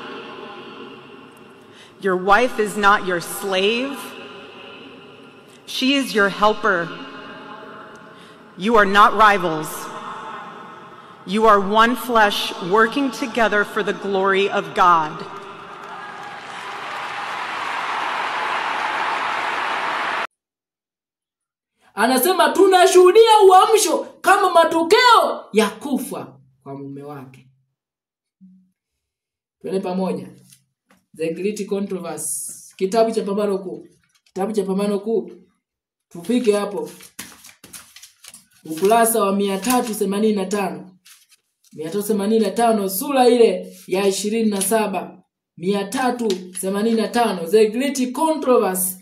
Your wife is not your slave. She is your helper. You are not rivals. You are one flesh working together for the glory of God. Anasema tunashuhudia uamsho kama matokeo ya kufa kwa mume wake. Twende pamoja. The Great Controversy. Kitabu cha Pambano Kuu. Kitabu cha Pambano Kuu. Tufike hapo. Ukurasa wa 385. 385 sura ile ya 27. 385. The Great Controversy.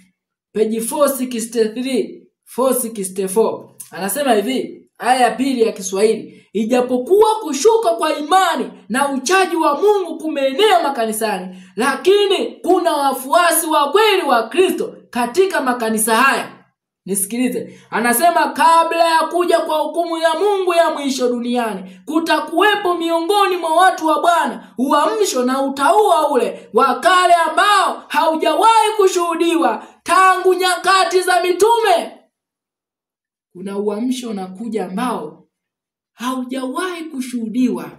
Page 463. 464. Anasema hivi, aya ya pili ya Kiswahili. Ijapokuwa kushuka kwa imani na uchaji wa Mungu kumeenea makanisani, lakini kuna wafuasi wa kweli wa Kristo katika makanisa haya. Nisikilize. Anasema kabla ya kuja kwa hukumu ya Mungu ya mwisho duniani, kutakuwepo miongoni mwa watu wa Bwana uamsho na utauwa ule wa kale ambao haujawahi kushuhudiwa tangu nyakati za mitume. Kuna uamsho na kuja ambao haujawahi kushuhudiwa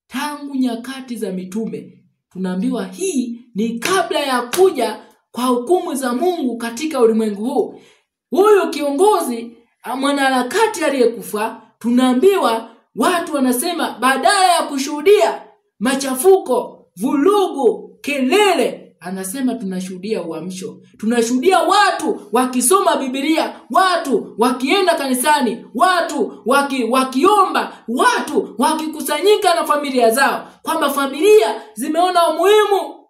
tangu nyakati za mitume. Tunaambiwa hii ni kabla ya kuja kwa hukumu za Mungu katika ulimwengu huu. Huyu kiongozi mwanaharakati aliyekufa, tunaambiwa watu wanasema badala ya kushuhudia machafuko, vurugu, kelele, anasema tunashuhudia uamsho. Tunashuhudia watu wakisoma Biblia, watu wakienda kanisani, watu wakiomba, watu wakikusanyika na familia zao, kwamba familia zimeona umuhimu.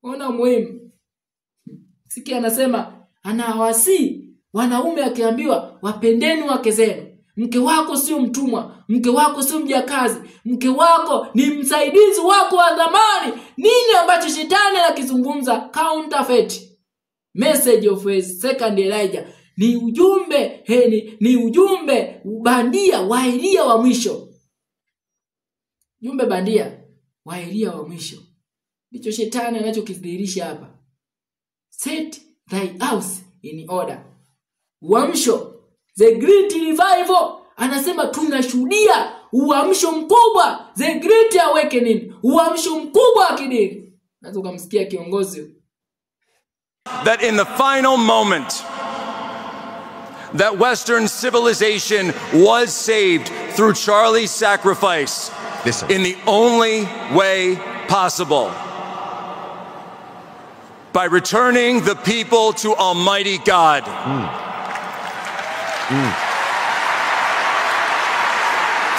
Ona umuhimu. Sikia anasema anawasi wanaume akiambiwa wapendeni wake zenu. Mke wako sio mtumwa, mke wako sio mjakazi, mke wako ni msaidizi wako wa dhamani. Nini ambacho shetani anakizungumza? Counterfeit message of a second Elijah. Ni ujumbe ni ujumbe bandia wa Elia wa mwisho. Jumbe bandia wa Elia wa mwisho. Ndicho shetani anachokidhihirisha hapa. Set thy house in order. Uamsho, the great revival. Anasema tunashuhudia uamsho mkubwa, the great awakening, uamsho mkubwa wa kidini. Naweza kumsikia kiongozi. That in the final moment that Western civilization was saved through Charlie's sacrifice in the only way possible. By returning the people to Almighty God.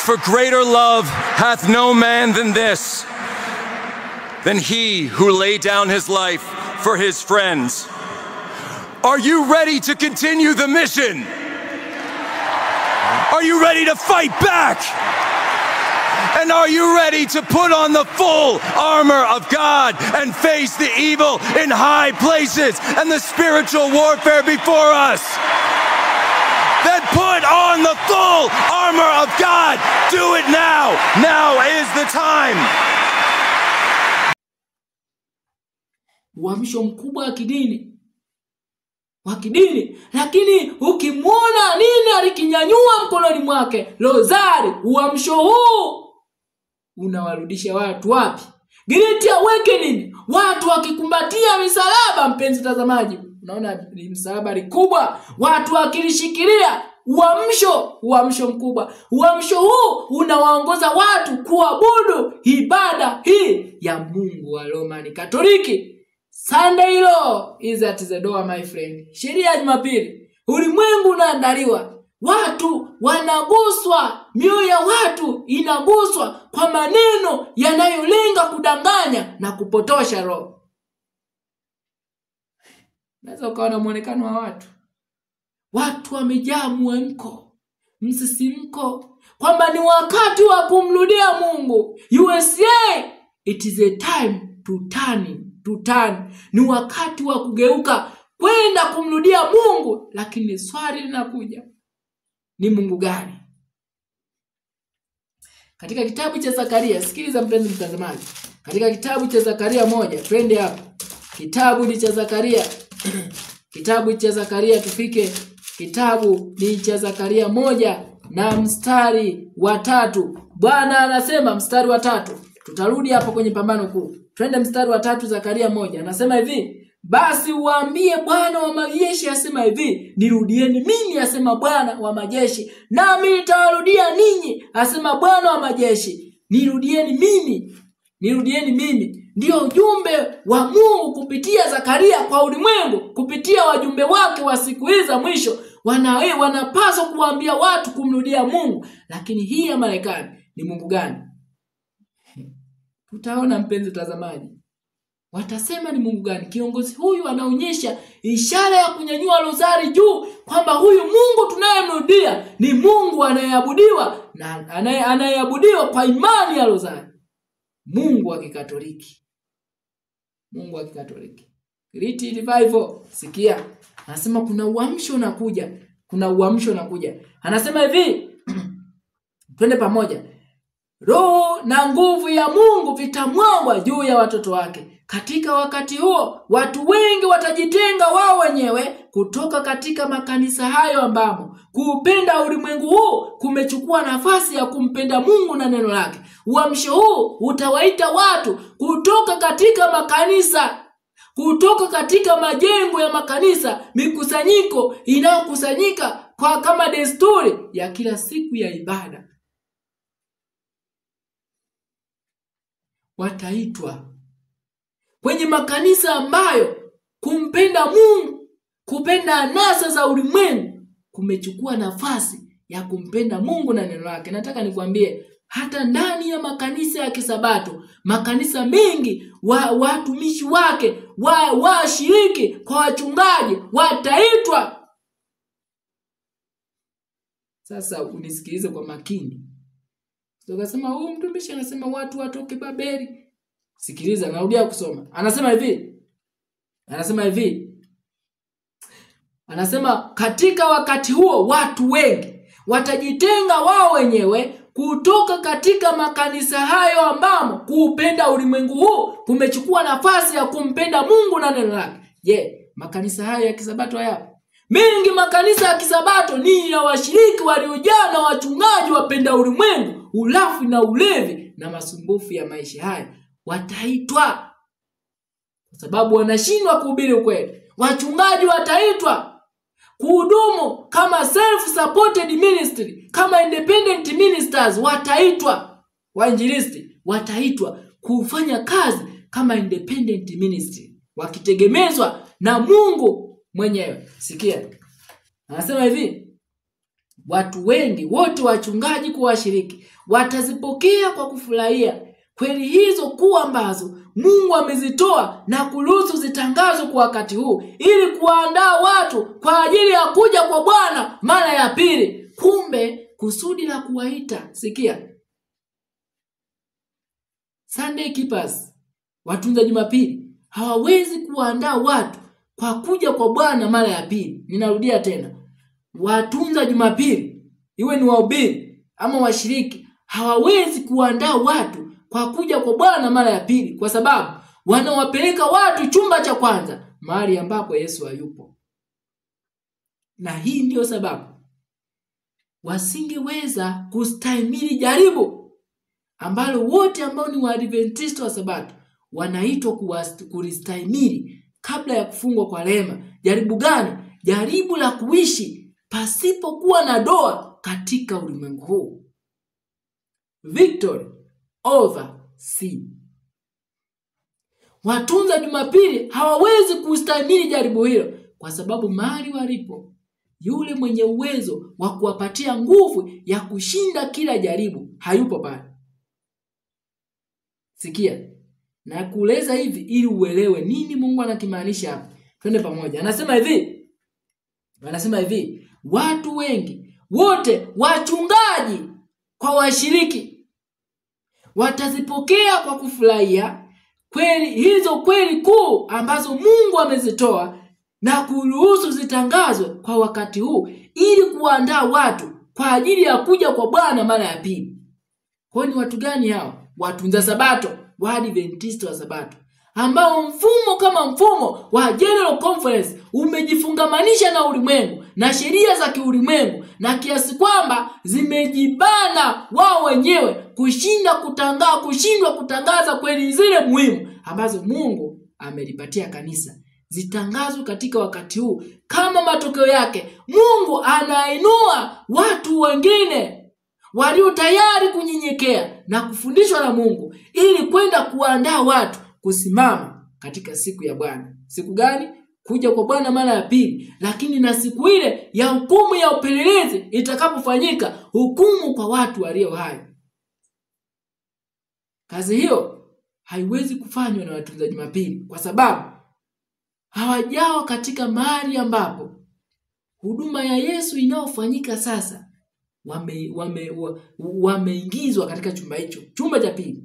For greater love hath no man than this, than he who laid down his life for his friends. Are you ready to continue the mission? Are you ready to fight back? And are you ready to put on the full armor of God and face the evil in high places and the spiritual warfare before us? That Put on the full armor of God. Do it now. Now is the time. Uamsho mkubwa wa kidini, lakini ukimwona nini alikinyanyua mkononi mwake? Rozari. Uamsho huu unawarudisha watu wapi? Great Awakening, watu wakikumbatia misalaba. Mpenzi mtazamaji, unaona ni msalaba mkubwa, watu wakilishikilia. Uamsho mkubwa. Uamsho huu unawaongoza watu kuabudu ibada hii ya Mungu wa Roman Katoliki. Sunday law is at the door, my friend. Sheria ya Jumapili. Ulimwengu unaandaliwa. Watu wanaguswa, mioyo ya watu inaguswa kwa maneno yanayolenga kudanganya na kupotosha roho. Naweza ukaona muonekano wa watu. Watu wamejaa mwamko, msisimko, kwamba ni wakati wa kumrudia Mungu. USA, it is a time to turn. Ni wakati wa kugeuka kwenda kumrudia Mungu. Lakini swali linakuja, ni Mungu gani? Katika kitabu cha Zakaria, sikiliza mpenzi mtazamaji. Katika kitabu cha Zakaria 1, twende hapo. Kitabu ni cha Zakaria. Kitabu cha Zakaria, tufike kitabu ni cha Zakaria 1 na mstari wa 3. Bwana anasema mstari wa 3. Tutarudi hapo kwenye pambano kuu. Twende mstari wa 3, Zakaria 1. Anasema hivi: basi uambie Bwana wa majeshi asema hivi, nirudieni mimi asema Bwana wa majeshi, nami nitawarudia ninyi asema Bwana wa majeshi. Nirudieni mimi. Ndio ujumbe wa Mungu kupitia Zakaria kwa ulimwengu, kupitia wajumbe wake wa siku hizi za mwisho. Wanapaswa kuambia watu kumrudia Mungu. Lakini hii ya Marekani ni Mungu gani? Tutaona mpenzi mtazamaji. Watasema ni Mungu gani? Kiongozi huyu anaonyesha ishara ya kunyanyua rozari juu, kwamba huyu Mungu tunayemrudia ni Mungu anayeabudiwa na anayeabudiwa kwa imani ya rozari. Mungu wa Kikatoliki. Great Revival. Sikia. Anasema kuna uamsho unakuja. Anasema hivi twende pamoja. Roho na nguvu ya Mungu vitamwagwa juu ya watoto wake. Katika wakati huo, watu wengi watajitenga wao wenyewe kutoka katika makanisa hayo ambamo kuupenda ulimwengu huu kumechukua nafasi ya kumpenda Mungu na neno lake. Uamsho huu utawaita watu kutoka katika makanisa, kutoka katika majengo ya makanisa, mikusanyiko inayokusanyika kwa kama desturi ya kila siku ya ibada. Wataitwa kwenye makanisa ambayo kumpenda Mungu, kupenda anasa za ulimwengu kumechukua nafasi ya kumpenda Mungu na neno lake. Nataka nikwambie, hata ndani ya makanisa ya Kisabato, makanisa mengi, watumishi wake, washiriki kwa wachungaji wataitwa. Sasa unisikilize kwa makini. Tukasema huyu mtumishi anasema watu watoke Babeli. Sikiliza, narudia kusoma. Anasema hivi. Anasema katika wakati huo watu wengi watajitenga wao wenyewe kutoka katika makanisa hayo ambamo kuupenda ulimwengu huu kumechukua nafasi ya kumpenda Mungu na neno lake. Makanisa hayo ya Kisabato hayapo? Mengi makanisa ya Kisabato ni ya washiriki waliojaa na wachungaji wapenda ulimwengu, ulafi na ulevi na masumbufu ya maisha haya. Wataitwa kwa sababu wanashindwa kuhubiri ukweli. Wachungaji wataitwa kuhudumu kama self-supported ministry, kama independent ministers wataitwa. Wainjilisti wataitwa kufanya kazi kama independent ministry, wakitegemezwa na Mungu mwenyewe. Sikia. Anasema hivi: watu wengi wote wachungaji kwa washiriki watazipokea kwa kufurahia kweli hizo kuu ambazo Mungu amezitoa na kuruhusu zitangazwe kwa wakati huu, ili kuandaa watu kwa ajili ya kuja kwa Bwana mara ya pili. Kumbe kusudi la kuwaita, sikia, Sunday keepers, watunza Jumapili, hawawezi kuandaa watu kwa kuja kwa Bwana mara ya pili. Ninarudia tena, watunza Jumapili iwe ni wahubiri ama washiriki, hawawezi kuandaa watu kwa kuja kwa Bwana mara ya pili, kwa sababu wanawapeleka watu chumba cha kwanza, mahali ambapo Yesu hayupo. Na hii ndio sababu wasingeweza kustahimili jaribu ambalo wote ambao ni Waadventista wa Sabato wanaitwa kulistahimili kabla ya kufungwa kwa rehema. Jaribu gani? Jaribu la kuishi pasipokuwa na doa katika ulimwengu huu. Victory over sin. Watunza Jumapili hawawezi kustahimili jaribu hilo, kwa sababu mahali walipo yule mwenye uwezo wa kuwapatia nguvu ya kushinda kila jaribu hayupo pale. Sikia, na kueleza hivi ili uelewe nini Mungu anakimaanisha hapa. Twende pamoja. Anasema hivi, watu wengi wote, wachungaji kwa washiriki, watazipokea kwa kufurahia kweli kuu ambazo Mungu amezitoa na kuruhusu zitangazwe kwa wakati huu, ili kuandaa watu kwa ajili ya kuja kwa Bwana mara ya pili. Kwa ni watu gani hao? Watunza Sabato, Waadventista wa Sabato, ambao mfumo kama mfumo wa General Conference umejifungamanisha na ulimwengu na sheria za kiulimwengu, na kiasi kwamba zimejibana wao wenyewe kushindwa kutangaza kweli zile muhimu ambazo Mungu amelipatia kanisa zitangazwe katika wakati huu. Kama matokeo yake, Mungu anainua watu wengine walio tayari kunyenyekea na kufundishwa na Mungu ili kwenda kuandaa watu kusimama katika siku ya Bwana. Siku gani? Kuja kwa Bwana mara ya pili, lakini na siku ile ya hukumu ya upelelezi itakapofanyika, hukumu kwa watu walio hai. Kazi hiyo haiwezi kufanywa na watunza Jumapili, kwa sababu hawajao katika mahali ambapo huduma ya Yesu inayofanyika sasa wameingizwa katika chumba hicho, chumba cha pili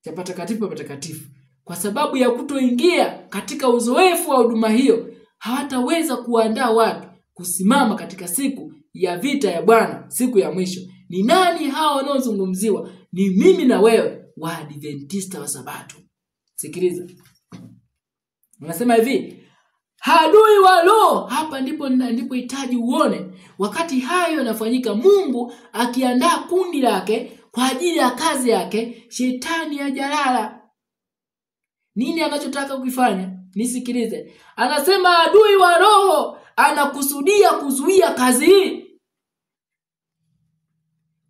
cha patakatifu. Kwa sababu ya kutoingia katika uzoefu wa huduma hiyo, hawataweza kuandaa watu kusimama katika siku ya vita ya Bwana, siku ya mwisho. Ni nani hao wanaozungumziwa? Ni mimi na wewe, Waadventista wa Sabato. Sikiliza. Anasema hivi, adui wa roho. Hapa ndipo hitaji uone wakati hayo yanafanyika, Mungu akiandaa kundi lake kwa ajili ya kazi yake, shetani hajalala. Nini anachotaka kufanya? Nisikilize. Anasema adui wa roho anakusudia kuzuia kazi hii.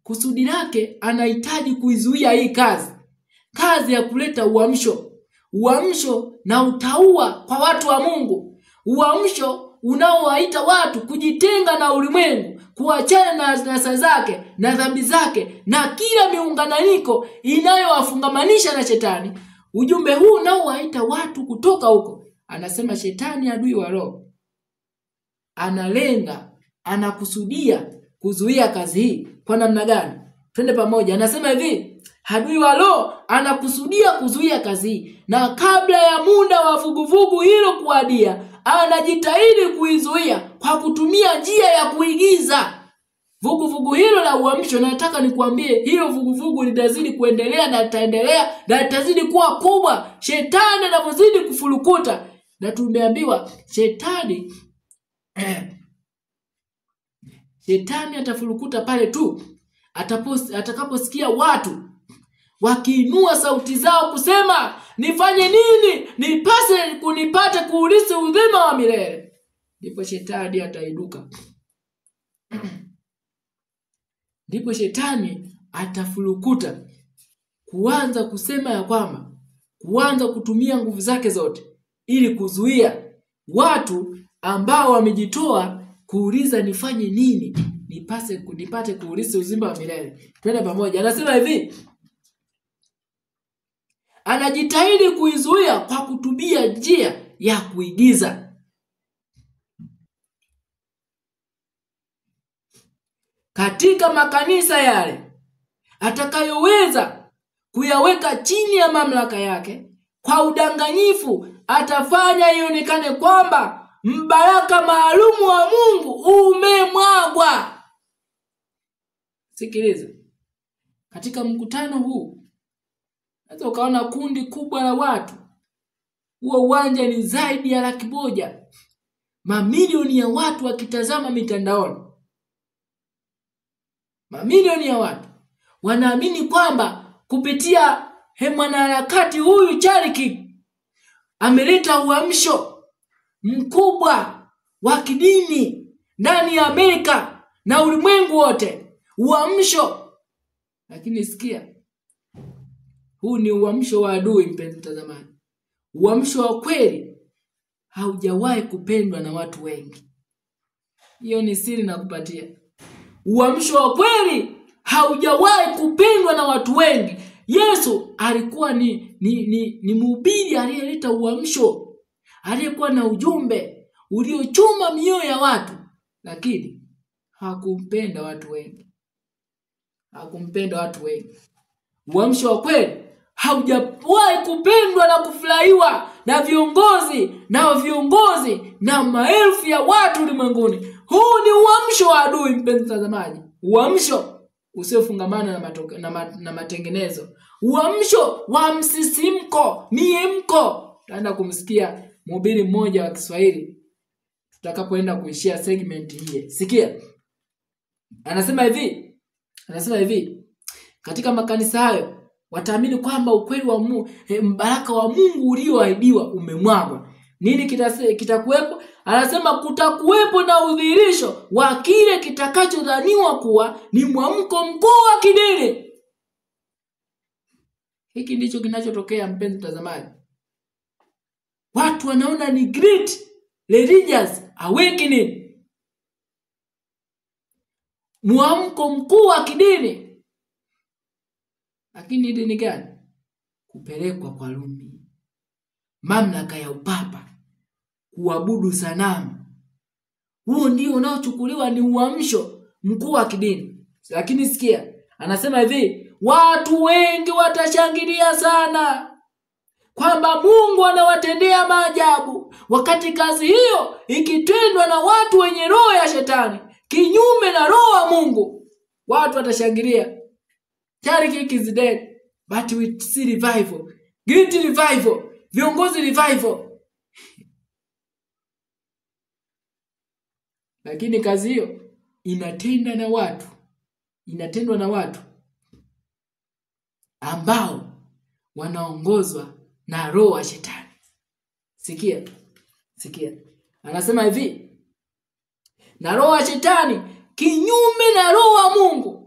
Kusudi lake anahitaji kuizuia hii kazi ya kuleta uamsho na utaua kwa watu wa Mungu, uamsho unaowaita watu kujitenga na ulimwengu, kuachana na nasa zake na dhambi zake na kila miunganiko inayowafungamanisha na shetani. Ujumbe huu unaowaita watu kutoka huko. Anasema shetani, adui wa roho, anakusudia kuzuia kazi hii. Kwa namna gani? Twende pamoja. Anasema hivi, adui wa roho anakusudia kuzuia kazi hii, na kabla ya muda wa vuguvugu hilo kuadia, anajitahidi kuizuia kwa kutumia njia ya kuigiza. Vuguvugu hilo la uamsho, nataka nikuambie, hilo vuguvugu litazidi kuendelea na litaendelea na litazidi kuwa kubwa shetani anapozidi kufurukuta. Na tumeambiwa shetani atafurukuta pale tu atakaposikia watu wakiinua sauti zao kusema, nifanye nini nipate kuurithi uzima wa milele. Ndipo shetani atainuka. Ndipo shetani atafurukuta kuanza kusema ya kwamba, kuanza kutumia nguvu zake zote ili kuzuia watu ambao wamejitoa kuuliza, nifanye nini nipate kuurithi uzima wa milele. Twende pamoja. Anasema hivi, anajitahidi kuizuia kwa kutumia njia ya kuigiza. Katika makanisa yale atakayoweza kuyaweka chini ya mamlaka yake, kwa udanganyifu atafanya ionekane kwamba mbaraka maalumu wa Mungu umemwagwa. Sikiliza. Katika mkutano huu unaweza ukaona kundi kubwa la watu. Huo uwanja ni zaidi ya 100,000. Mamilioni ya watu wakitazama mitandaoni. Mamilioni ya watu wanaamini kwamba kupitia mwanaharakati huyu Charlie Kirk ameleta uamsho mkubwa wa kidini ndani ya Amerika na ulimwengu wote. Uamsho. Lakini sikia, huu ni uamsho wa adui, mpenzi mtazamaji. Uamsho wa kweli haujawahi kupendwa na watu wengi. Hiyo ni siri na kupatia. Uamsho wa kweli haujawahi kupendwa na watu wengi. Yesu alikuwa ni mhubiri aliyeleta uamsho, aliyekuwa na ujumbe uliochoma mioyo ya watu, lakini hakumpenda watu wengi. Hakumpenda watu wengi. Uamsho wa kweli haujawahi kupendwa na kufurahiwa na viongozi na maelfu ya watu ulimwenguni. Huu ni uamsho wa adui, mpenzi mtazamaji. Uamsho usiofungamana na matengenezo. Uamsho wa msisimko, miemko. Tutaenda kumsikia mhubiri mmoja wa Kiswahili tutakapoenda kuishia segment hii. Sikia. Anasema hivi. Katika makanisa hayo wataamini kwamba ukweli wa mbaraka wa Mungu ulioahidiwa umemwagwa. Nini kitakuwepo? Anasema kutakuwepo na udhihirisho wa kile kitakachodhaniwa kuwa ni mwamko mkuu wa kidini. Hiki ndicho kinachotokea, mpenzi mtazamaji. Watu wanaona ni great religious awakening. Mwamko mkuu wa kidini. Lakini dini gani? Kupelekwa kwa Rumi. Mamlaka ya upapa. Kuabudu sanamu. Huo ndio unaochukuliwa ni uamsho mkuu wa kidini. Lakini sikia, anasema hivi, watu wengi watashangilia sana kwamba Mungu anawatendea maajabu, wakati kazi hiyo ikitendwa na watu wenye roho ya shetani, kinyume na roho wa Mungu. Watu watashangilia. Charlie Kirk is dead, but we see revival. Great revival. Viongozi revival. Lakini kazi hiyo inatendwa na watu ambao wanaongozwa na roho wa shetani. Sikia. Anasema hivi, na roho wa shetani kinyume na roho wa Mungu.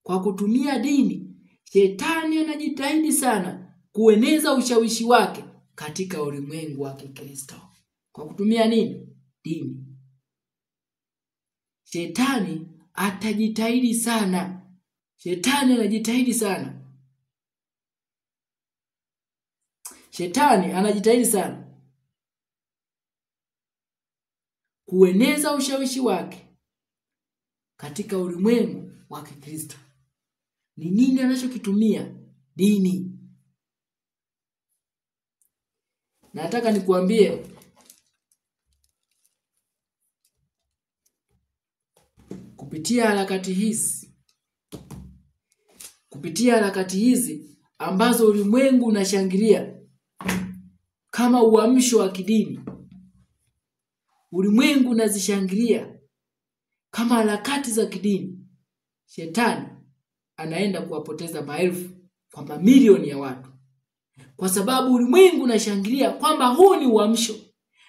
Kwa kutumia dini, shetani anajitahidi sana kueneza ushawishi wake katika ulimwengu wa Kikristo. Kwa kutumia nini? Dini. Shetani atajitahidi sana. Shetani anajitahidi sana kueneza ushawishi wake katika ulimwengu wa Kikristo. Ni nini anachokitumia? Dini. Nataka nikuambie kupitia harakati hizi ambazo ulimwengu unashangilia kama uamsho wa kidini. Ulimwengu unazishangilia kama harakati za kidini. Shetani anaenda kuwapoteza maelfu kwa mamilioni ya watu. Kwa sababu ulimwengu unashangilia kwamba huu ni uamsho.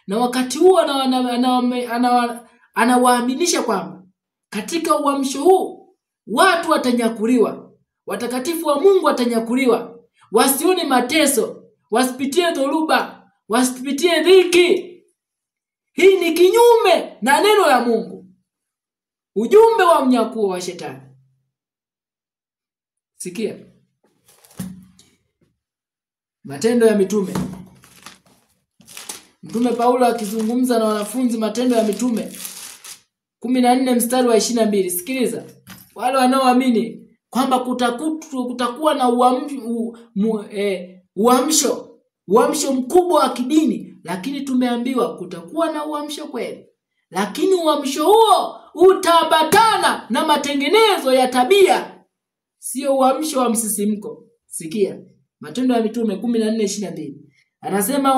Na wakati huo anawaaminisha kwamba katika uamsho huu watu watanyakuliwa. Watakatifu wa Mungu watanyakuliwa. Wasione mateso, wasipitie dhoruba, wasipitie dhiki. Hii ni kinyume na neno la Mungu. Ujumbe wa mnyakuo wa shetani. Sikia. Matendo ya Mitume. Mtume Paulo akizungumza na wanafunzi, Matendo ya Mitume 14 mstari wa 22. Sikiliza. Wale wanaoamini kwamba kutakuwa na uamsho mkubwa wa kidini, lakini tumeambiwa kutakuwa na uamsho kweli. lakini uamsho huo utaambatana na matengenezo ya tabia, sio uamsho wa msisimko. Sikia Matendo ya Mitume 14:22. Anasema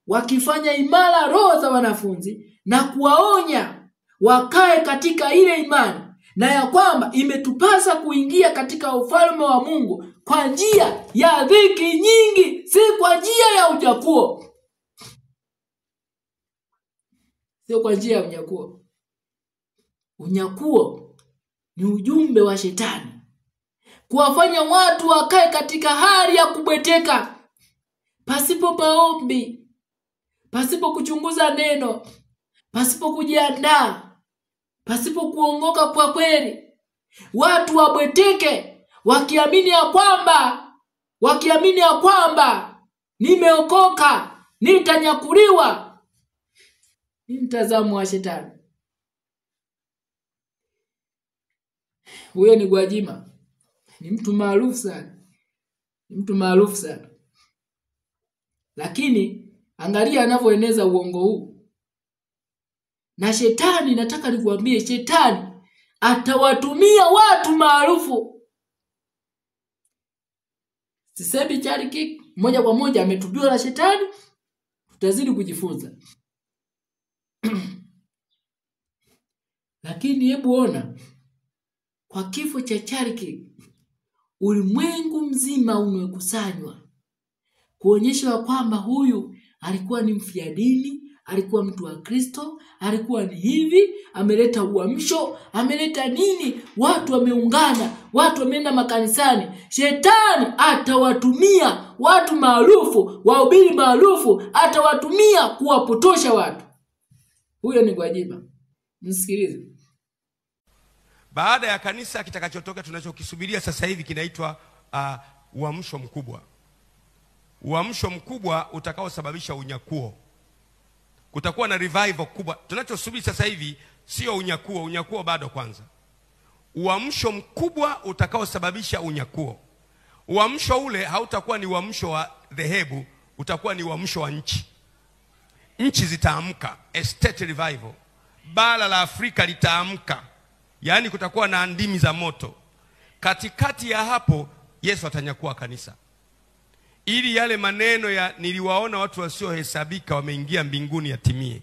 wakifanya imara roho za wanafunzi na kuwaonya wakae katika ile imani, na ya kwamba imetupasa kuingia katika ufalme wa Mungu kwa njia ya dhiki nyingi, si kwa njia ya unyakuo. Sio kwa njia ya unyakuo. Unyakuo ni ujumbe wa shetani kuwafanya watu wakae katika hali ya kubweteka, pasipo maombi, pasipo kuchunguza neno, pasipo kujiandaa, pasipo kuongoka kwa kweli. Watu wabweteke wakiamini ya kwamba nimeokoka, nitanyakuliwa. Ni mtazamo wa shetani. Huyo ni Gwajima. Ni mtu maarufu sana. Lakini angalia anavyoeneza uongo huu. Na shetani, nataka nikuambie, shetani atawatumia watu maarufu. Sisemi Charlie Kirk moja kwa moja ametubiwa na shetani, tutazidi kujifunza. Lakini hebu ona, kwa kifo cha Charlie Kirk ulimwengu mzima umekusanywa kuonyesha kwamba huyu alikuwa ni mfiadini, alikuwa mtu wa Kristo, alikuwa ni hivi, ameleta uamsho, ameleta nini, watu wameungana, watu wameenda makanisani. Shetani atawatumia watu maarufu, wahubiri maarufu, atawatumia kuwapotosha watu. Huyo ni Gwajima. Msikilize. Baada ya kanisa, kitakachotoka tunachokisubiria sasa hivi kinaitwa uamsho mkubwa. Uamsho mkubwa utakaosababisha unyakuo. Kutakuwa na revival kubwa. Tunachosubiri sasa hivi sio unyakuo, unyakuo bado kwanza. Uamsho mkubwa utakaosababisha unyakuo. Uamsho ule hautakuwa ni uamsho wa dhehebu, utakuwa ni uamsho wa nchi. Nchi zitaamka, a state revival. Bara la Afrika litaamka. Yaani kutakuwa na ndimi za moto. Katikati ya hapo Yesu atanyakua kanisa. Ili yale maneno ya niliwaona watu wasiohesabika wameingia mbinguni yatimie.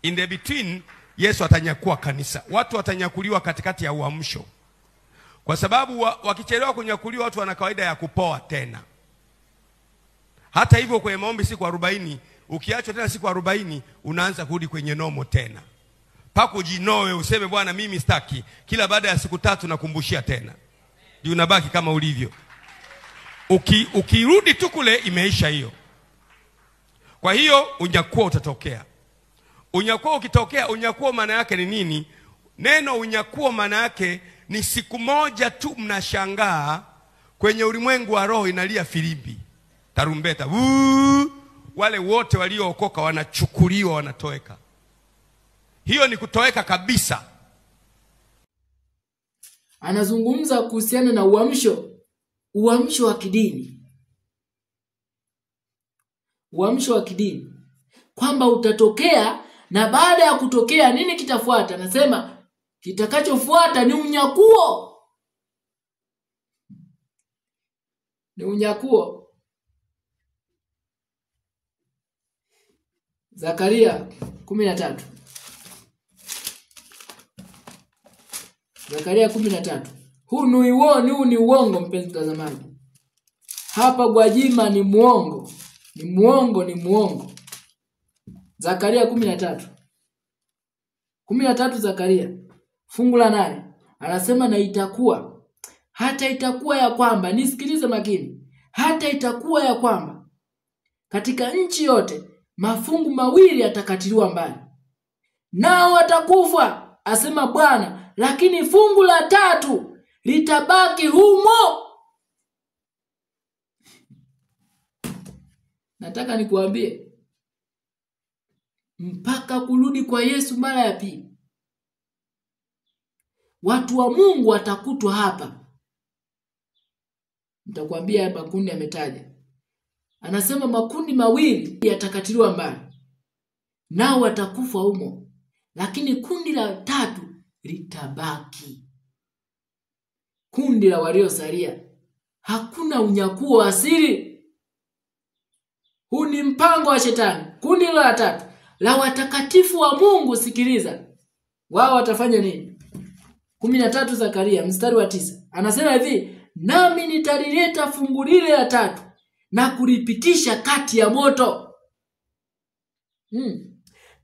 In the between Yesu atanyakua kanisa. Watu watanyakuliwa katikati ya uamsho. Kwa sababu wakichelewa kunyakuliwa watu wana kawaida ya kupoa tena. Hata hivyo kwenye maombi siku 40, ukiachwa tena siku 40 unaanza kurudi kwenye nomo tena. Pako jinoe useme Bwana mimi sitaki. Kila baada ya siku 3 nakumbushia tena. Ndio unabaki kama ulivyo. Ukirudi tu kule imeisha hiyo. Kwa hiyo unyakuo utatokea. Unyakuo ukitokea, unyakuo maana yake ni nini? Neno unyakuo maana yake ni siku moja tu mnashangaa kwenye ulimwengu wa roho inalia filimbi, tarumbeta. Wale wote waliookoka wanachukuliwa, wanatoweka. Hiyo ni kutoweka kabisa. Anazungumza kuhusiana na uamsho wa kidini. Uamsho wa kidini kwamba utatokea, na baada ya kutokea nini kitafuata? Anasema kitakachofuata ni unyakuo. Ni unyakuo. Zakaria 13. Zakaria 13. Huu ni uongo mpenzi mtazamaji. Hapa Gwajima ni muongo. Ni muongo. Zakaria 13. 13 Zakaria. Fungu la 8. Anasema na itakuwa. Hata itakuwa ya kwamba, nisikilize makini. Hata itakuwa ya kwamba katika nchi yote mafungu mawili yatakatiliwa mbali. Nao watakufa, asema Bwana, lakini fungu la 3 litabaki humo. Nataka nikuambie, mpaka kurudi kwa Yesu mara ya pili, watu wa Mungu watakutwa hapa. Nitakwambia makundi ametaja. Anasema makundi mawili yatakatiliwa mbali. nao watakufa humo, lakini kundi la 3 litabaki. Kundi la waliosalia. Hakuna unyakuo wa asili. Huu ni mpango wa shetani. Kundi la 3 la watakatifu wa Mungu, sikiliza. Wao watafanya nini? 13 Zakaria mstari wa 9. Anasema hivi, nami nitalileta fungu lile la 3 na kulipitisha kati ya moto.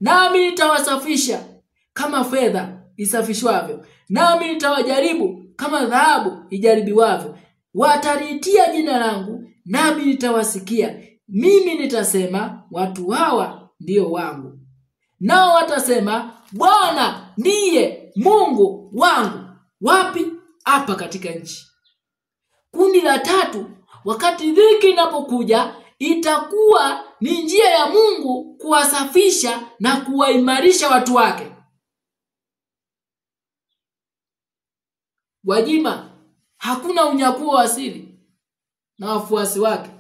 Nami nitawasafisha kama fedha isafishwavyo, nami nitawajaribu kama dhahabu ijaribiwavyo. Wataliitia jina langu, nami nitawasikia. Mimi nitasema, watu hawa ndio wangu. Nao watasema, Bwana ndiye Mungu wangu. Wapi? Hapa katika nchi. Kundi la 3, wakati dhiki inapokuja, itakuwa ni njia ya Mungu kuwasafisha na kuwaimarisha watu wake. Gwajima, hakuna unyakuo wa asili na wafuasi wake.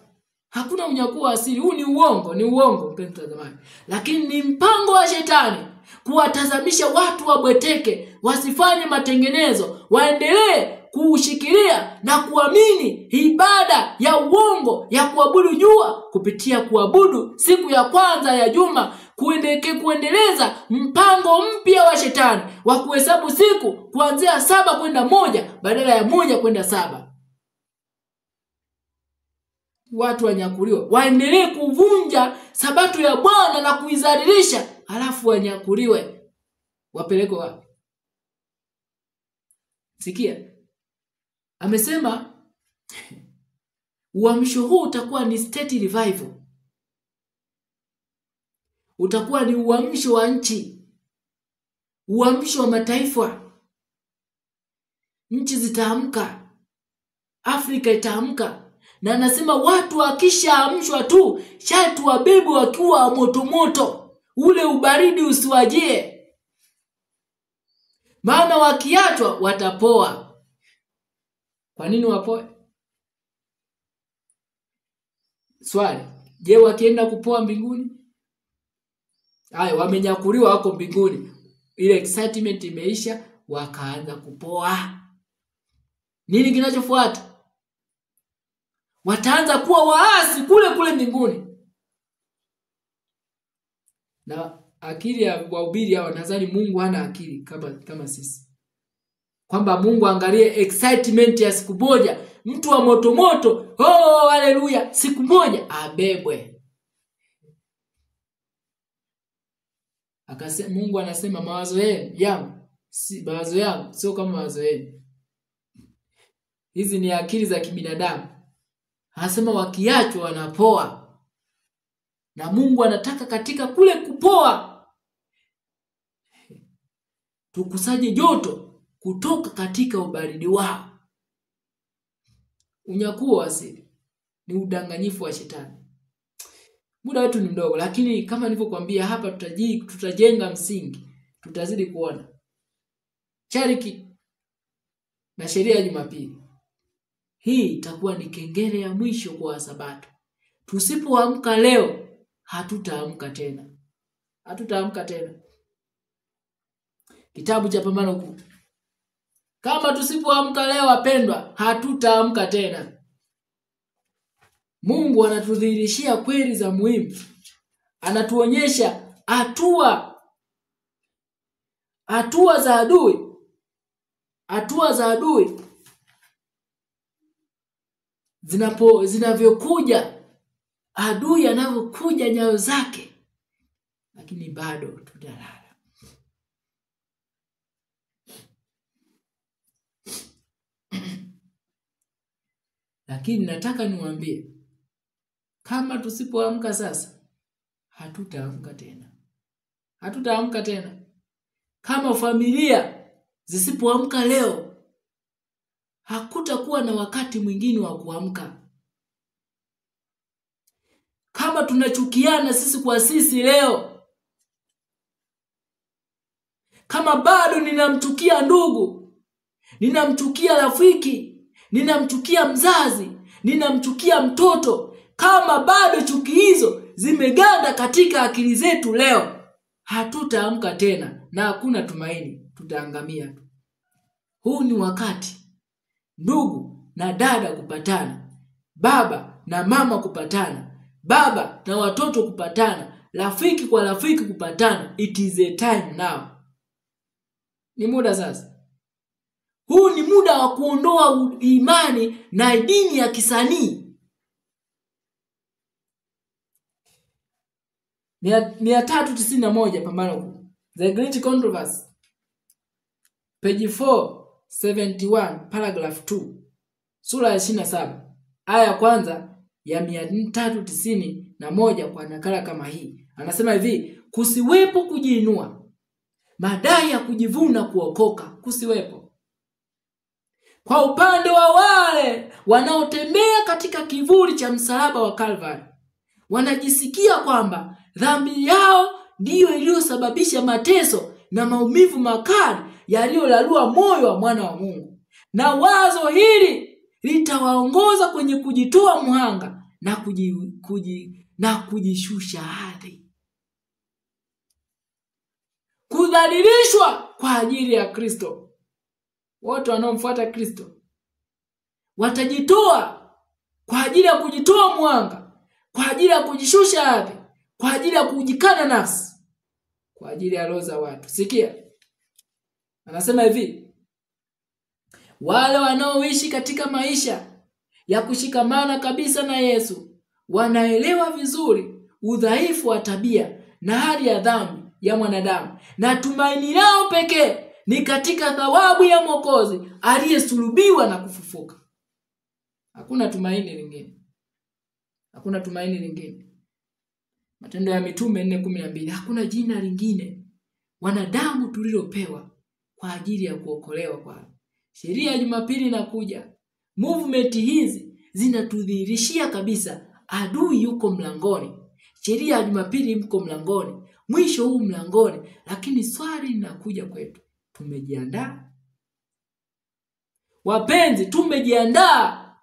Hakuna unyakuo wa asili. Huu ni uongo mpenzi mtazamaji. Lakini ni mpango wa shetani kuwatazamisha watu wabweteke, wasifanye matengenezo, waendelee kuushikilia na kuamini ibada ya uongo ya kuabudu jua kupitia kuabudu siku ya kwanza ya juma, kuendeleza mpango mpya wa shetani wa kuhesabu siku kuanzia 7 kwenda 1 badala ya 1 kwenda 7. Watu wanyakuliwa, waendelee kuvunja sabato ya Bwana na kuizalilisha, alafu wanyakuliwe. Wapelekwe wapi? Sikia. Amesema uamsho huu utakuwa ni state revival. Utakuwa ni uamsho wa nchi. Uamsho wa mataifa. Nchi zitaamka. Afrika itaamka. Na anasema watu wakishaamshwa tu, shatu wabebe wakiwa moto. Ule ubaridi usiwajie. Maana wakiachwa watapoa. Kwa nini wapoe? Swali, je, wakienda kupoa mbinguni? Haya, wamenyakuliwa wako mbinguni. Ile excitement imeisha, wakaanza kupoa. Nini kinachofuata? Wataanza kuwa waasi kule mbinguni. Na akili ya wahubiri hao nadhani Mungu hana akili kama sisi. Kwamba Mungu angalie excitement ya siku moja, mtu wa moto, oh haleluya, siku moja abebwe. Mungu anasema mawazo yangu sio kama mawazo yenu. Hizi ni akili za kibinadamu. Anasema wakiachwa wanapoa. Na Mungu anataka katika kule kupoa tukusanye joto kutoka katika ubaridi wao. Unyakuo wa asili ni udanganyifu wa shetani. Muda wetu ni mdogo, lakini kama nilivyokuambia hapa tutajenga msingi. Tutazidi kuona chariki na sheria ya Jumapili. Hii itakuwa ni kengele ya mwisho kwa Sabato. Tusipoamka leo, hatutaamka tena. Kitabu cha Pambano Kuu. Kama tusipoamka leo wapendwa, hatutaamka tena. Mungu anatudhihirishia kweli za muhimu. Anatuonyesha hatua za adui zinavyokuja, adui anavyokuja nyayo zake, lakini bado tutalala. Lakini nataka niwaambie, kama tusipoamka sasa, hatutaamka tena. Kama familia zisipoamka leo, hakutakuwa na wakati mwingine wa kuamka. Kama tunachukiana sisi kwa sisi leo, kama bado ninamchukia ndugu, ninamchukia rafiki, ninamchukia mzazi, ninamchukia mtoto, kama bado chuki hizo zimeganda katika akili zetu leo, hatutaamka tena na hakuna tumaini, tutaangamia. Huu ni wakati ndugu na dada kupatana, baba na mama kupatana, baba na watoto kupatana, rafiki kwa rafiki kupatana. It is a time now. Ni muda sasa. Huu ni muda wa kuondoa imani na dini ya kisanii. 391 Pambano Kuu. The Great Controversy. Page 471 paragraph 2. Sura ya 27. Aya ya kwanza ya 391 kwa nakala kama hii. Anasema hivi, kusiwepo kujiinua. Madai ya kujivuna kuokoka kusiwepo. Kwa upande wa wale wanaotembea katika kivuli cha msalaba wa Calvary, wanajisikia kwamba dhambi yao ndiyo iliyosababisha mateso na maumivu makali yaliyolalua moyo wa mwana wa Mungu. Na wazo hili litawaongoza kwenye kujitoa mhanga na kujishusha hadhi. Kudhalilishwa kwa ajili ya Kristo. Wote wanaomfuata Kristo watajitoa kwa ajili ya kujitoa mwanga, kwa ajili ya kujishusha hadhi, kwa ajili ya kujikana nafsi, kwa ajili ya roho za watu. Sikia. Anasema hivi, wale wanaoishi katika maisha ya kushikamana kabisa na Yesu wanaelewa vizuri udhaifu wa tabia na hali ya dhambi ya mwanadamu, na tumaini lao pekee ni katika thawabu ya Mwokozi aliyesulubiwa na kufufuka. Hakuna tumaini lingine. Hakuna tumaini lingine. Matendo ya Mitume 4:12. Hakuna jina lingine wanadamu tulilopewa kwa ajili ya kuokolewa kwao. Sheria ya Jumapili inakuja. Movement hizi zinatudhihirishia kabisa adui yuko mlangoni. Sheria ya Jumapili mko mlangoni. Mwisho huu mlangoni. Lakini swali linakuja kwetu. Tumejiandaa? Wapenzi, tumejiandaa?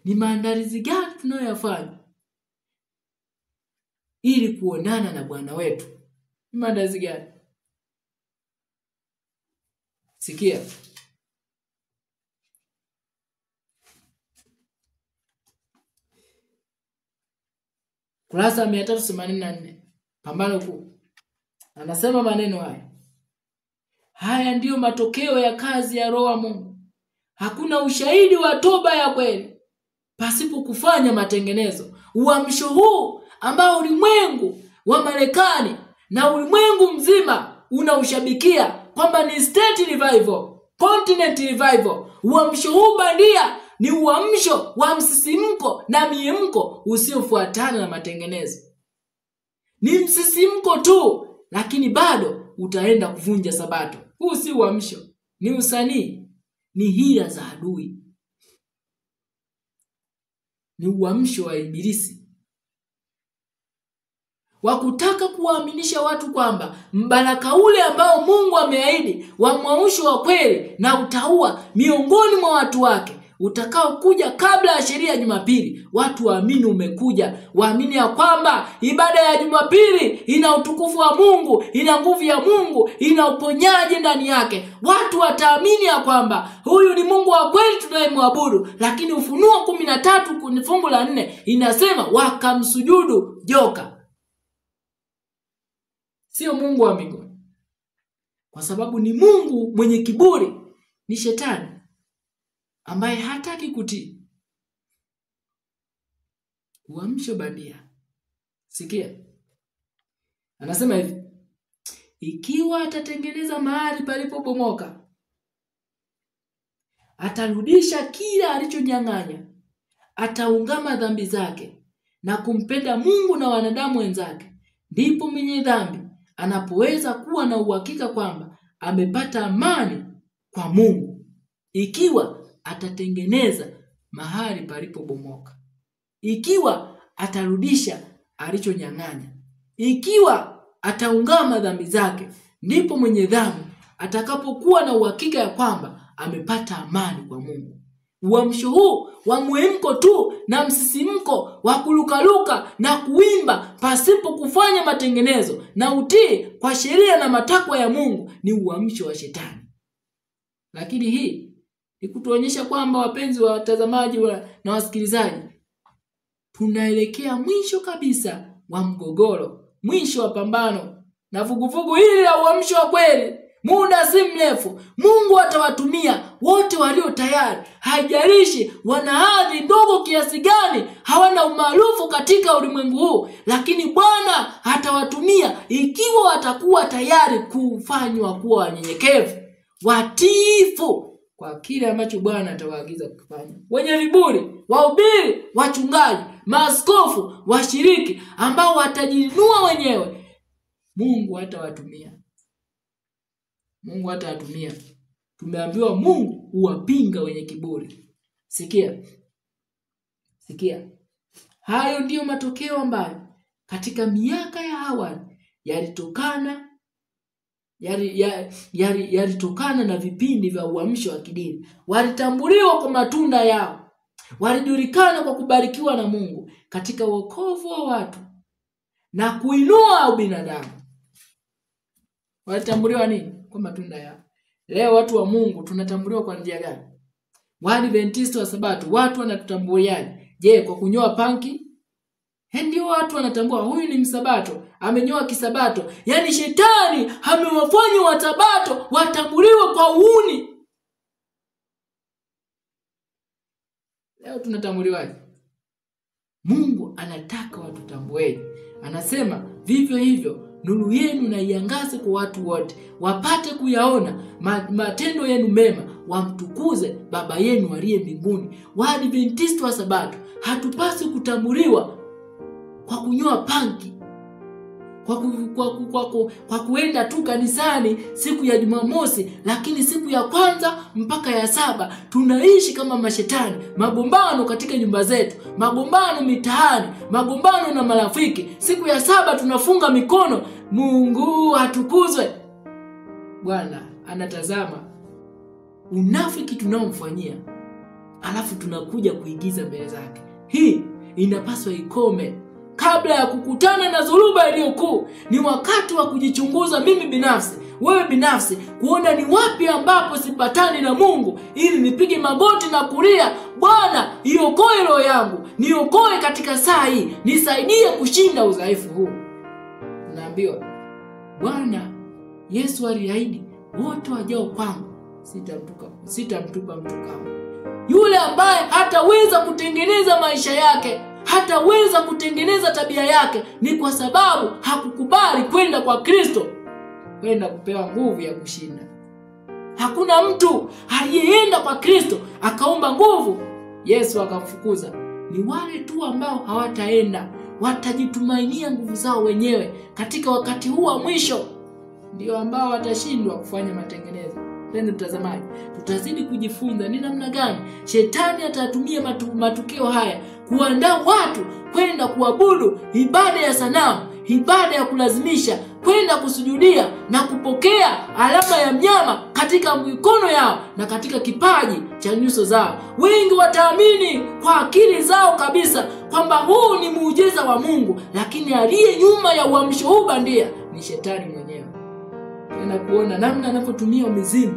Ni maandalizi gani tunayoyafanya ili kuonana na Bwana wetu? Ni maandalizi gani? Sikia. Kurasa 384 Pambano Kuu. Anasema maneno haya. Haya ndiyo matokeo ya kazi ya Roho wa Mungu. Hakuna ushahidi wa toba ya kweli pasipo kufanya matengenezo. Uamsho huu ambao ulimwengu wa Marekani na ulimwengu mzima unaushabikia kwamba ni state revival, continent revival. Uamsho huu bandia ni uamsho wa msisimko na miemko usiofuatana na matengenezo. Ni msisimko tu, lakini bado utaenda kuvunja sabato. Huu si uamsho, ni usanii, ni hila za adui. Ni uamsho wa ibilisi wa kutaka kuwaaminisha watu kwamba mbaraka ule ambao Mungu ameahidi wa mwamsho wa kweli na utaua miongoni mwa watu wake utakao kuja kabla ya sheria ya Jumapili. Watu waamini umekuja, waamini ya kwamba ibada ya Jumapili ina utukufu wa Mungu, ina nguvu ya Mungu, ina uponyaji ndani yake. Watu wataamini ya kwamba huyu ni Mungu wa kweli tunayemwabudu. Lakini Ufunuo 13 kwenye fungu la 4 inasema wakamsujudu joka. Sio Mungu wa mbinguni. Kwa sababu ni Mungu mwenye kiburi, ni shetani ambaye hataki kutii. Uamsho bandia. Sikia. Anasema hivi, ikiwa atatengeneza mahali palipobomoka, atarudisha kila alichonyang'anya, ataungama dhambi zake na kumpenda Mungu na wanadamu wenzake, ndipo mwenye dhambi anapoweza kuwa na uhakika kwamba amepata amani kwa Mungu. Ikiwa atatengeneza mahali palipobomoka, ikiwa atarudisha alichonyang'anya, ikiwa ataungama dhambi zake, ndipo mwenye dhambi atakapokuwa na uhakika ya kwamba amepata amani kwa Mungu. Uamsho huu wa muhemko tu na msisimko wa kulukaluka na kuimba pasipo kufanya matengenezo na utii kwa sheria na matakwa ya Mungu ni uamsho wa shetani. Lakini hii ni kutuonyesha kwamba, wapenzi wa watazamaji na wasikilizaji, tunaelekea mwisho kabisa wa mgogoro, mwisho wa pambano na vuguvugu hili la uamsho wa kweli. Muda si mrefu Mungu atawatumia wote walio tayari. Haijalishi wana hadhi ndogo kiasi gani, hawana umaarufu katika ulimwengu huu, lakini Bwana atawatumia ikiwa watakuwa tayari kufanywa kuwa wanyenyekevu, watiifu kwa kile ambacho Bwana atawaagiza kufanya. Wenye viburi, wahubiri, wachungaji, maaskofu, washiriki ambao watajinua wenyewe, Mungu atawatumia. Mungu hatawatumia. Tumeambiwa Mungu huwapinga wenye kiburi. Sikia. Hayo ndiyo matokeo ambayo katika miaka ya awali yalitokana na vipindi vya uamsho wa kidini. Walitambuliwa kwa matunda yao. Walijulikana kwa kubarikiwa na Mungu katika wokovu wa watu na kuinua ubinadamu. Walitambuliwa nini? Kwa matunda yao. Leo watu wa Mungu tunatambuliwa kwa njia gani? Waadventista wa Sabato watu wanatutambuliaje? Je, kwa kunyoa panki? Ndio watu wanatambua huyu ni msabato, amenyoa kisabato. Yaani shetani amewafanya wasabato watambuliwe kwa uhuni. Leo tunatambuliwaje? Mungu anataka watutambueje. Anasema vivyo hivyo nuru yenu na iangaze kwa watu wote, wapate kuyaona matendo yenu mema, wamtukuze Baba yenu aliye mbinguni. Waadventista wa Sabato hatupasi kutambuliwa kwa kunyoa panki, kwa kuenda tu kanisani siku ya Jumamosi, lakini siku ya kwanza mpaka ya 7 tunaishi kama mashetani. Magombano katika nyumba zetu, magombano mitaani, magombano na marafiki. Siku ya 7 tunafunga mikono. Mungu atukuzwe. Bwana anatazama unafiki tunaomfanyia, alafu tunakuja kuigiza mbele zake. Hii inapaswa ikome. Kabla ya kukutana na dhoruba iliyokuu, ni wakati wa kujichunguza mimi binafsi, wewe binafsi, kuona ni wapi ambapo sipatani na Mungu, ili nipige magoti na kulia, Bwana, iokoe roho yangu, niokoe katika saa hii, nisaidie kushinda udhaifu huu. Tunaambiwa Bwana Yesu aliahidi, wote wajao kwangu sitamtupa mtu kamwe. Yule ambaye hataweza kutengeneza maisha yake, hataweza kutengeneza tabia yake, ni kwa sababu hakukubali kwenda kwa Kristo, kwenda kupewa nguvu ya kushinda. Hakuna mtu aliyeenda kwa Kristo akaomba nguvu Yesu akamfukuza. Ni wale tu ambao hawataenda, watajitumainia nguvu zao wenyewe katika wakati huu wa mwisho, ndio ambao watashindwa kufanya matengenezo. Ndio mtazamaji, tutazidi kujifunza ni namna gani shetani atatumia matukio haya kuandaa watu kwenda kuabudu ibada ya sanamu, ibada ya kulazimisha, kwenda kusujudia na kupokea alama ya mnyama katika mikono yao na katika kipaji cha nyuso zao. Wengi wataamini kwa akili zao kabisa kwamba huu ni muujiza wa Mungu, lakini aliye nyuma ya uamsho huu bandia ni shetani mwenyewe. Tena kuona namna anavyotumia umizimu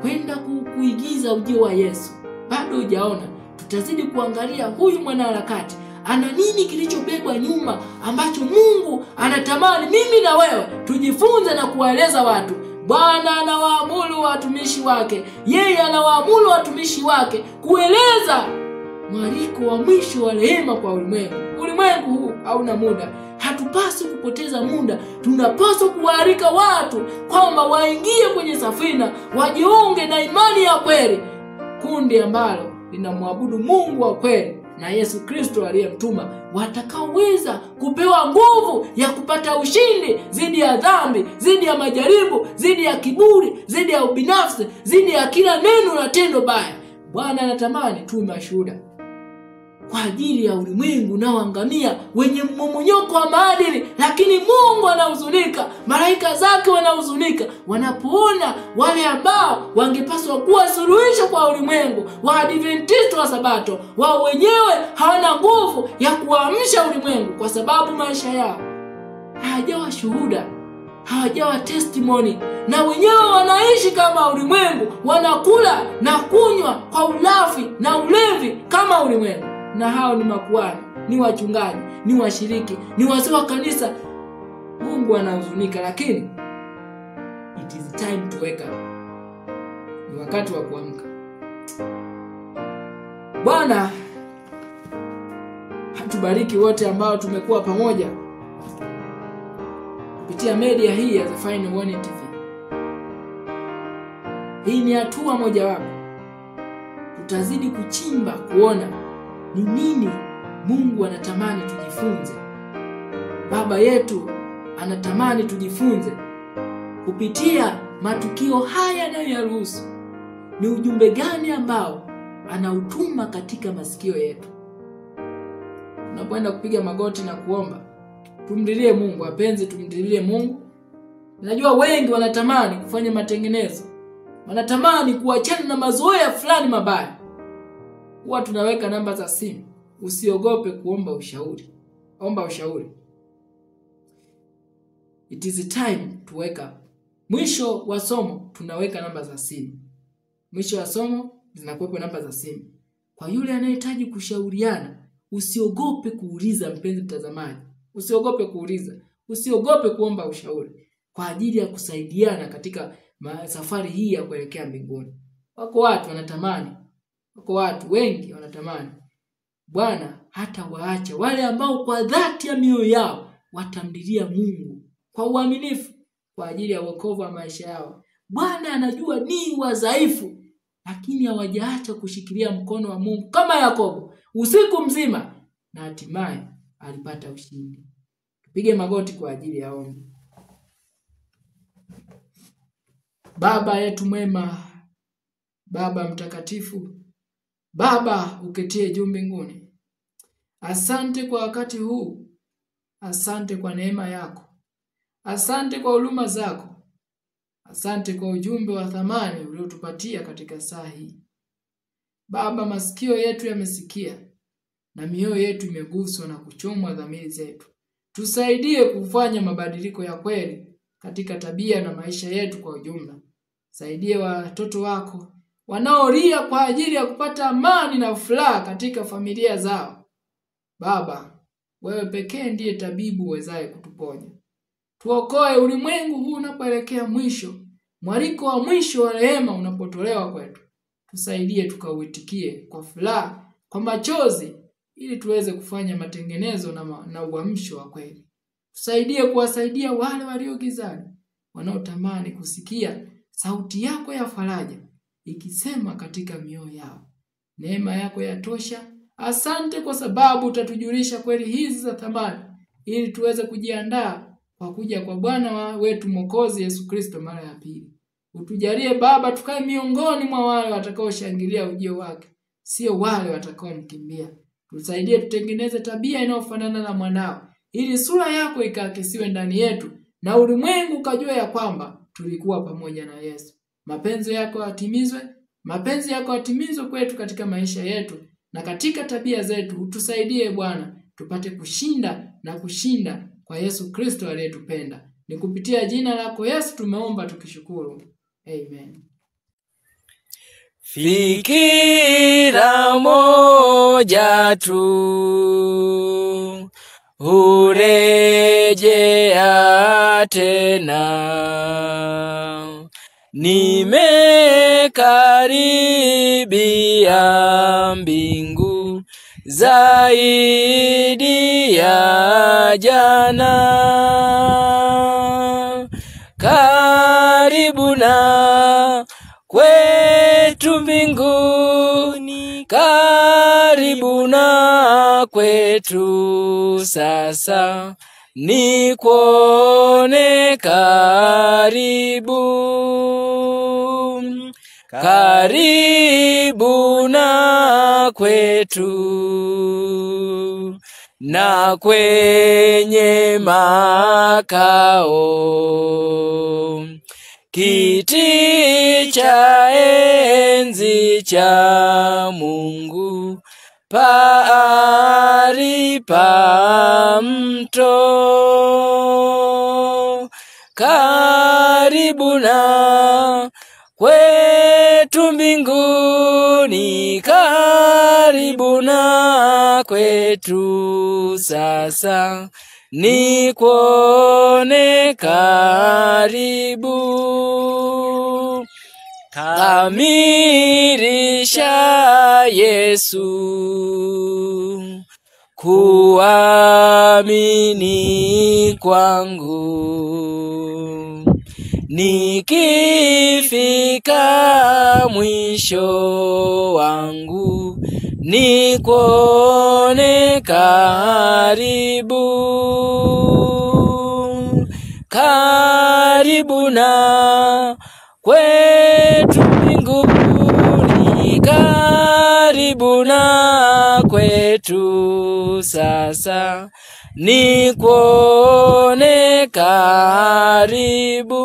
kwenda kuigiza ujio wa Yesu. Bado hujaona, tutazidi kuangalia huyu mwanaharakati ana nini kilichobebwa nyuma ambacho Mungu anatamani mimi na wewe tujifunze na kuwaeleza watu. Bwana anawaamuru watumishi wake, yeye anawaamuru watumishi wake kueleza mwaliko wa mwisho wa rehema kwa ulimwengu. Ulimwengu huu hauna muda. Hatupaswi kupoteza muda. Tunapaswa kuwaalika watu kwamba waingie kwenye safina, wajiunge na imani ya kweli, kundi ambalo linamwabudu Mungu wa kweli na Yesu Kristo aliyemtuma, watakaoweza kupewa nguvu ya kupata ushindi dhidi ya dhambi, dhidi ya majaribu, dhidi ya kiburi, dhidi ya ubinafsi, dhidi ya kila neno na tendo baya. Bwana anatamani tuwe mashuhuda. kwa ajili ya ulimwengu unaoangamia wenye mmomonyoko wa maadili, lakini Mungu anahuzunika, malaika zake wanahuzunika wanapoona wale ambao wangepaswa kuwa suluhisho kwa ulimwengu, Waadventista wa Sabato, wao wenyewe hawana nguvu ya kuamsha ulimwengu kwa sababu maisha yao hayajawa shuhuda, hawajawa testimony, na wenyewe wanaishi kama ulimwengu, wanakula na kunywa kwa ulafi na ulevi kama ulimwengu. Na hao ni makuhani, ni wachungaji, ni washiriki, ni wazee wa kanisa. Mungu anahuzunika, lakini it is time to wake up. Ni wakati wa kuamka. Bwana hatubariki wote ambao tumekuwa pamoja kupitia media hii ya The Final Warning TV. Hii ni hatua moja wapo. Tutazidi kuchimba kuona ni nini Mungu anatamani tujifunze. Baba yetu anatamani tujifunze kupitia matukio haya anayoyaruhusu. Ni ujumbe gani ambao anautuma katika masikio yetu? Tunapoenda kupiga magoti na kuomba, tumdilie Mungu, wapenzi, tumdilie Mungu. Najua wengi wanatamani kufanya matengenezo, wanatamani kuachana na mazoea fulani mabaya. Huwa tunaweka namba za simu. Usiogope kuomba ushauri. Omba ushauri. It is time to wake up. Mwisho wa somo tunaweka namba za simu. Mwisho wa somo zinakuwepo namba za simu. Kwa yule anayehitaji kushauriana, usiogope kuuliza, mpenzi mtazamaji. Usiogope kuuliza. Usiogope kuomba ushauri kwa ajili ya kusaidiana katika safari hii ya kuelekea mbinguni. Wako watu wanatamani, wako watu wengi wanatamani Bwana hata waacha wale ambao kwa dhati ya mioyo yao watamdilia Mungu kwa uaminifu kwa ajili ya wokovu wa maisha yao. Bwana anajua ni wadhaifu, lakini hawajaacha kushikilia mkono wa Mungu kama Yakobo usiku mzima, na hatimaye alipata ushindi. Tupige magoti kwa ajili ya ombi. Baba yetu mwema, Baba mtakatifu, Baba uketie juu mbinguni, asante kwa wakati huu. Asante kwa neema yako. Asante kwa huruma zako. Asante kwa ujumbe wa thamani uliotupatia katika saa hii. Baba, masikio yetu yamesikia na mioyo yetu imeguswa na kuchomwa dhamiri zetu. Tusaidie kufanya mabadiliko ya kweli katika tabia na maisha yetu kwa ujumla. Saidie watoto wako wanaolia kwa ajili ya kupata amani na furaha katika familia zao. Baba, wewe pekee ndiye tabibu uwezaye kutuponya. Tuokoe ulimwengu huu unapoelekea mwisho. Mwaliko wa mwisho wa rehema unapotolewa kwetu. Tusaidie tukauitikie kwa furaha, kwa machozi, ili tuweze kufanya matengenezo na uamsho wa kweli. Tusaidie kuwasaidia wale walio gizani, wanaotamani kusikia sauti yako ya faraja ikisema katika mioyo yao. Neema yako yatosha. Asante kwa sababu utatujulisha kweli hizi za thamani, ili tuweze kujiandaa kwa kuja kwa Bwana wetu Mwokozi Yesu Kristo mara ya pili. Utujalie Baba tukae miongoni mwa wale watakaoshangilia ujio wake, sio wale watakaomkimbia. Tusaidie tutengeneze tabia inayofanana na mwanao, ili sura yako ikaakisiwe ndani yetu na ulimwengu ukajua ya kwamba tulikuwa pamoja na Yesu. Mapenzi yako yatimizwe, mapenzi yako yatimizwe kwetu katika maisha yetu na katika tabia zetu. Utusaidie Bwana tupate kushinda na kushinda kwa Yesu Kristo aliyetupenda. Ni kupitia jina lako Yesu tumeomba tukishukuru. Amen. Fikira moja tu hurejea tena, nimekaribia mbingu zaidi ya jana. Karibu na kwetu mbinguni, karibu na kwetu sasa, nikuone karibu. Karibu na kwetu, na kwenye makao kiti cha enzi cha Mungu pahali pa mto, karibu na kwetu mbinguni, karibu na kwetu sasa, ni kuone karibu. Kamilisha Yesu kuamini kwangu, nikifika mwisho wangu, nikuone karibu, karibu na kwetu mbinguni, karibu na kwetu sasa, nikuone karibu.